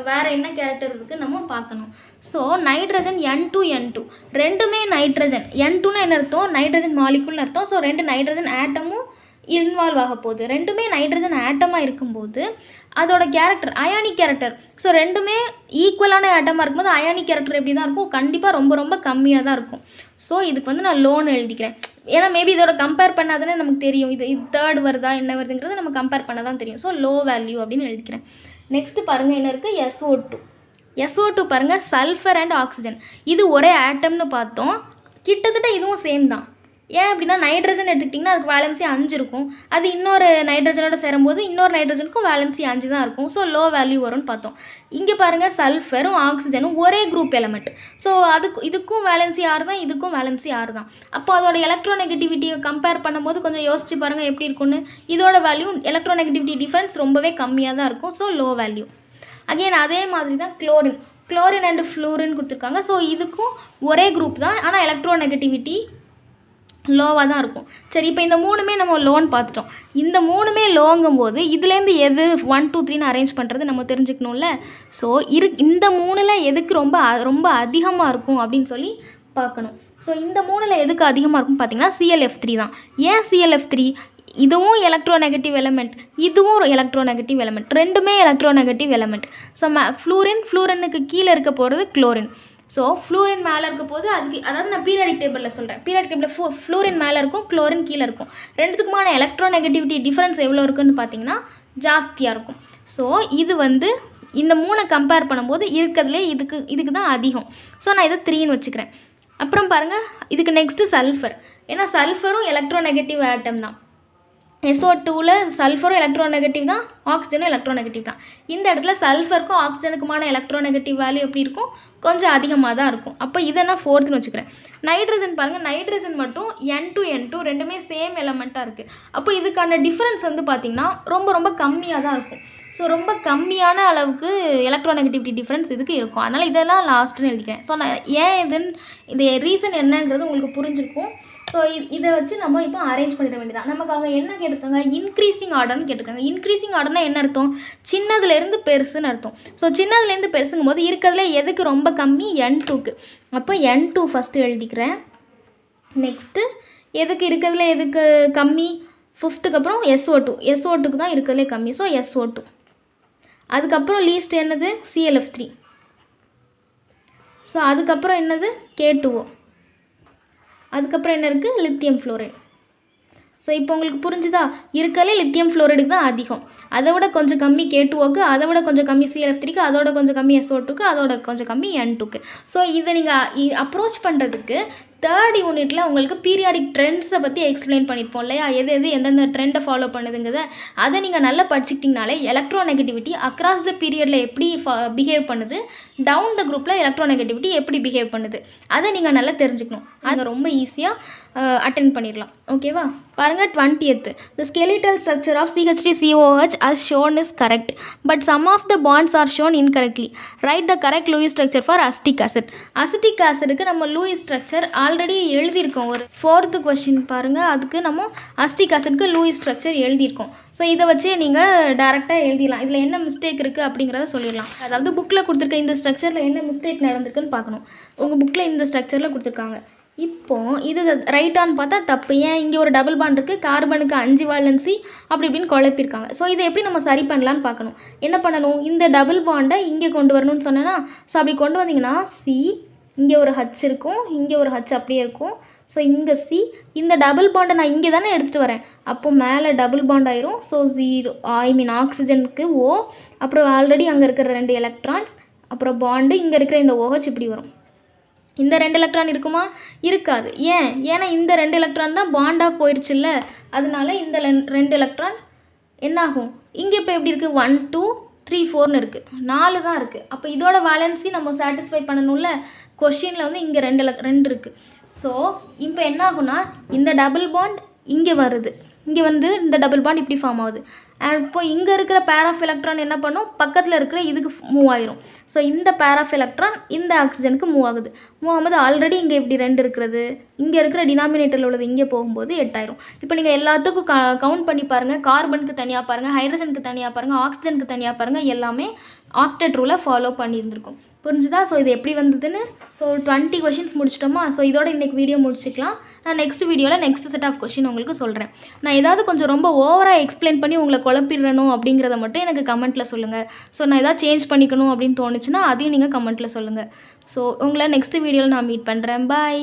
வேறு என்ன கேரக்டர் இருக்குது நம்ம பார்க்கணும். ஸோ நைட்ரஜன் N2 ரெண்டுமே நைட்ரஜன். N2ன்னு என்ன அர்த்தம், நைட்ரஜன் மாலிகுல்னு அர்த்தம். ஸோ 2 நைட்ரஜன் ஆட்டமும் இன்வால்வ் ஆக போகுது. ரெண்டுமே நைட்ரஜன் ஆட்டமாக இருக்கும்போது அதோட கேரக்டர் அயானிக் கேரக்டர். ஸோ ரெண்டுமே ஈக்குவலான ஆட்டமாக இருக்கும்போது அயானிக் கேரக்டர் எப்படி தான் இருக்கும், கண்டிப்பாக ரொம்ப ரொம்ப கம்மியாக தான் இருக்கும். ஸோ இதுக்கு வந்து நான் லோன்னு எழுதிக்கிறேன். ஏன்னா மேபி இதோட கம்பேர் பண்ணாதானே நமக்கு தெரியும் இது தேர்ட் வருதா என்ன வருதுங்கிறது நம்ம கம்பேர் பண்ண தான் தெரியும். ஸோ லோ வேல்யூ அப்படின்னு எழுதிக்கிறேன். நெக்ஸ்ட்டு பாருங்கள் என்ன இருக்குது, SO2. SO2 பாருங்கள் சல்ஃபர் அண்ட் ஆக்சிஜன், இது ஒரே ஆட்டம்னு பார்த்தோம். கிட்டத்தட்ட இதுவும் சேம் தான். ஏன் அப்படின்னா நைட்ரஜன் எடுத்துக்கிட்டிங்கன்னா அதுக்கு வேலன்சி 5 இருக்கும். அது இன்னொரு நைட்ரஜனோட சேரும்போது இன்னொரு நைட்ரஜனுக்கும் வேலன்சி 5 தான் இருக்கும். ஸோ லோ வேல்யூ வரும்னு பார்த்தோம். இங்கே பாருங்கள் சல்ஃபரும் ஆக்சிஜனும் ஒரே குரூப் எலமெண்ட். ஸோ இதுக்கும் வேலன்சி 6 தான், இதுக்கும் வேலன்சி 6 தான். அப்போ அதோட எலக்ட்ரோநெகட்டிவிட்டியை கம்பேர் பண்ணும்போது கொஞ்சம் யோசிச்சு பாருங்கள் எப்படி இருக்குன்னு. இதோட வேல்யூ எலக்ட்ரோநெகட்டிவிட்டி டிஃப்ரென்ஸ் ரொம்பவே கம்மியாக தான் இருக்கும். So low value. அகெயின் அதே மாதிரி தான் குளோரின் அண்ட் ஃப்ளூரின் கொடுத்துருக்காங்க. ஸோ இதுக்கும் ஒரே குரூப் தான், ஆனால் எலக்ட்ரோநெகட்டிவிட்டி லோவாக தான் இருக்கும். சரி, இப்போ இந்த மூணுமே நம்ம லோன்னு பார்த்துட்டோம். இந்த மூணுமே லோங்கும்போது இதுலேருந்து எது 1 2 3ன்னு அரேஞ்ச் பண்ணுறது நம்ம தெரிஞ்சுக்கணும்ல. ஸோ இந்த மூணில் எதுக்கு ரொம்ப அதிகமாக இருக்கும் அப்படின்னு சொல்லி பார்க்கணும். ஸோ இந்த மூணில் எதுக்கு அதிகமாக இருக்கும்னு பார்த்தீங்கன்னா ClF3 தான். ஏன் ClF3? இதுவும் எலக்ட்ரோநெகட்டிவ் எலமெண்ட், இதுவும் எலக்ட்ரோநெகட்டிவ் எலமெண்ட், ரெண்டுமே எலக்ட்ரோநெகட்டிவ் எலமெண்ட். ஸோ ஃப்ளூரினுக்கு கீழே இருக்க போகிறது குளோரின். ஸோ ஃப்ளூரின் மேலே இருக்க போது அதுக்கு, அதாவது நான் பீரியாடிக் டேபிளில் சொல்கிறேன், பீரியாடிக் டேபிளில் ஃப்ளூரின் மேலே இருக்கும், குளோரின் கீழே இருக்கும். ரெண்டுத்துக்குமான எலக்ட்ரோநெகட்டிவிட்டி டிஃப்ரென்ஸ் எவ்வளோ இருக்குன்னு பார்த்தீங்கன்னா ஜாஸ்தியாக இருக்கும். ஸோ இது வந்து இந்த 3 கம்பேர் பண்ணும்போது இருக்கிறதுலே இதுக்கு தான் அதிகம். ஸோ நான் இதை 3ன்னு வச்சுக்கிறேன். அப்புறம் பாருங்கள் இதுக்கு நெக்ஸ்ட்டு சல்ஃபர். ஏன்னா சல்ஃபரும் எலக்ட்ரோநெகட்டிவ் ஆட்டம் தான். SO2ல் சல்ஃபரும் எலக்ட்ரோநெகட்டிவ் தான், ஆக்சிஜனும் எலக்ட்ரோநெகட்டிவ் தான். இந்த இடத்துல சல்ஃபருக்கும் ஆக்சிஜனுக்குமான எலக்ட்ரோநெகட்டிவ் வேல்யூ எப்படி இருக்கும், கொஞ்சம் அதிகமாக தான் இருக்கும். அப்போ இதை நான் 4ன்னு வச்சுக்கிறேன். நைட்ரஜன் பாருங்கள், நைட்ரஜன் மட்டும் N2 ரெண்டுமே சேம் எலமெண்ட்டாக இருக்குது. அப்போ இதுக்கான டிஃப்ரென்ஸ் வந்து பார்த்திங்கன்னா ரொம்ப ரொம்ப கம்மியாக தான் இருக்கும். ஸோ ரொம்ப கம்மியான அளவுக்கு எலக்ட்ரோநெகட்டிவிட்டி டிஃப்ரென்ஸ் இதுக்கு இருக்கும். அதனால் இதெல்லாம் லாஸ்ட்டுன்னு எழுதிக்கிறேன். ஸோ நான் ஏன் இது ரீசன் என்னங்கிறது உங்களுக்கு புரிஞ்சிருக்கும். ஸோ இதை வச்சு நம்ம இப்போ அரேஞ்ச் பண்ணிட வேண்டியதான். நமக்கு அவங்க என்ன கேட்டிருக்காங்க, இன்க்ரீஸிங் ஆர்டர்னு கேட்டிருக்காங்க. இன்க்ரீஸிங் ஆர்டர்னால் என்ன அர்த்தம், சின்னதுலேருந்து பெருசுன்னு அர்த்தம். ஸோ சின்னதுலேருந்து பெருசுங்கும் போது இருக்கிறதுல எதுக்கு ரொம்ப கம்மி, N2க்கு. அப்போ N2 ஃபஸ்ட்டு எழுதிக்கிறேன். நெக்ஸ்ட்டு எதுக்கு இருக்கிறதுல எதுக்கு கம்மி, 5க்கு அப்புறம் SO2க்கு தான் இருக்கிறதுலே கம்மி. So SO2. அதுக்கப்புறம் லீஸ்ட் என்னது, ClF3. ஸோ அதுக்கப்புறம் என்னது, K2O. அதுக்கப்புறம் என்ன இருக்குது, லித்தியம் ஃப்ளோரைடு. ஸோ இப்போ உங்களுக்கு புரிஞ்சுதா, இருக்கலே லித்தியம் ஃப்ளோரைடுக்கு தான் அதிகம், அதை விட கொஞ்சம் கம்மி K2Oக்கு, அதை விட கொஞ்சம் கம்மி ClF3க்கு, அதோட கொஞ்சம் கம்மி SO2க்கு, அதோட கொஞ்சம் கம்மி N2க்கு. ஸோ இதை நீங்கள் அப்ரோச் பண்ணுறதுக்கு 3rd யூனிட்டில் உங்களுக்கு பீரியாடிக் ட்ரெண்ட்ஸை பற்றி எக்ஸ்பிளைன் பண்ணியிருப்போம் இல்லையா, எந்தெந்த ட்ரெண்டை ஃபாலோ பண்ணுதுங்கிறத. அதை நீங்கள் நல்லா படிச்சுக்கிட்டிங்கனாலே எலக்ட்ரோநெகட்டிவிட்டி அக்ராஸ் த பீரியடில் எப்படி பிஹேவ் பண்ணுது, டவுன் த குரூப்பில் எலக்ட்ரோநெகட்டிவிட்டி எப்படி பிஹேவ் பண்ணுது, அதை நீங்கள் நல்லா தெரிஞ்சுக்கணும். அதை ரொம்ப ஈஸியாக அட்டென்ட் பண்ணிடலாம். ஓகேவா? பாருங்கள் 20th, the skeletal structure of CH3COOH as shown is correct, but some of the bonds are shown incorrectly. Write the correct Lewis structure for acetic acid. Acetic acidக்கு நம்ம லூயிஸ் ஸ்ட்ரக்சர் ஆல்ரெடி எழுதியிருக்கோம். ஒரு 4th question பாருங்கள், அதுக்கு நம்ம acetic ஆசிட்க்கு Lewis structure எழுதியிருக்கோம். So இதை வச்சு நீங்கள் டேரெக்டாக எழுதிடலாம். இதில் என்ன மிஸ்டேக் இருக்குது அப்படிங்கிறத சொல்லிடலாம். அதாவது புக்கில் கொடுத்துருக்க இந்த ஸ்ட்ரக்சரில் என்ன மிஸ்டேக் நடந்திருக்குன்னு பார்க்கணும். உங்கள் புக்கில் இந்த ஸ்ட்ரக்சரில் கொடுத்துருக்காங்க. இப்போது இது ரைட்டான்னு பார்த்தா தப்பு. ஏன், இங்கே ஒரு டபுள் பாண்ட் இருக்குது, கார்பனுக்கு 5 வேலன்சி, அப்படி இப்படின்னு குழப்பிருக்காங்க. ஸோ இதை எப்படி நம்ம சரி பண்ணலான்னு பார்க்கணும். என்ன பண்ணணும், இந்த டபுள் பாண்டை இங்கே கொண்டு வரணும்னு சொன்னேன்னா, ஸோ அப்படி கொண்டு வந்தீங்கன்னா C, இங்கே ஒரு H இருக்கும், இங்கே ஒரு H அப்படியே இருக்கும். ஸோ இங்கே C, இந்த டபுள் பாண்டை நான் இங்கே தானே எடுத்துகிட்டு வரேன், அப்போது மேலே டபுள் பாண்ட் ஆயிரும். ஸோ 0, ஆக்சிஜனுக்கு O, அப்புறம் ஆல்ரெடி அங்கே இருக்கிற 2 எலக்ட்ரான்ஸ், அப்புறம் பாண்டு, இங்கே இருக்கிற இந்த OH இப்படி வரும். இந்த 2 எலக்ட்ரான் இருக்குமா, இருக்காது. ஏன்னா இந்த 2 எலக்ட்ரான் தான் பாண்டாக போயிடுச்சுல்ல, அதனால இந்த 2 எலக்ட்ரான் என்னாகும், இங்கே இப்போ எப்படி இருக்குது, 1 2 3 4ன்னு இருக்குது, 4 தான் இருக்குது. அப்போ இதோட வேலன்சி நம்ம சாட்டிஸ்ஃபை பண்ணணும்ல. கொஷினில் வந்து இங்கே 2 இருக்குது. ஸோ இப்போ என்ன ஆகும்னா, இந்த டபுள் பாண்ட் இங்கே வருது, இங்கே வந்து இந்த டபுள் பாண்ட் இப்படி ஃபார்ம் ஆகுது. அண்ட் இப்போ இங்கே இருக்கிற பேர் ஆஃப் எலக்ட்ரான் என்ன பண்ணும், பக்கத்தில் இருக்கிற இதுக்கு மூவ் ஆயிரும். ஸோ இந்த பேர் ஆஃப் எலக்ட்ரான் இந்த ஆக்சிஜனுக்கு மூவ் ஆகுது. மூவ் ஆகும்போது ஆல்ரெடி இங்கே இப்படி 2 இருக்கிறது, இங்கே இருக்கிற டினாமினேட்டரில் உள்ளது இங்கே போகும்போது 8 ஆயிரும். இப்போ நீங்கள் எல்லாத்துக்கும் கவுண்ட் பண்ணி பாருங்கள். கார்பனுக்கு தனியாக பாருங்கள், ஹைட்ரஜனுக்கு தனியாக பாருங்கள், ஆக்சிஜனுக்கு தனியாக பாருங்கள். எல்லாமே ஆக்டெட் ரூலை ஃபாலோ பண்ணியிருந்திருக்கும். புரிஞ்சுதா? ஸோ இது எப்படி வந்ததுன்னு. So 20 questions முடிச்சிட்டோமா. ஸோ இதோட இன்றைக்கி வீடியோ முடிச்சுக்கலாம். நான் நெக்ஸ்ட் வீடியோவில் நெக்ஸ்ட் செட் ஆஃப் கொஷின் உங்களுக்கு சொல்கிறேன். நான் ஏதாவது கொஞ்சம் ரொம்ப ஓவராக எக்ஸ்பிளைன் பண்ணி உங்களை குழப்பிடுறனோ அப்படிங்கிறத மட்டும் எனக்கு கமெண்ட்டில் சொல்லுங்கள். ஸோ நான் ஏதாவது சேஞ்ச் பண்ணிக்கணும் அப்படின்னு தோணுச்சுன்னா அதையும் நீங்கள் கமெண்ட்டில் சொல்லுங்கள். ஸோ உங்களை நெக்ஸ்ட் வீடியோவில் நான் மீட் பண்ணுறேன். பாய்.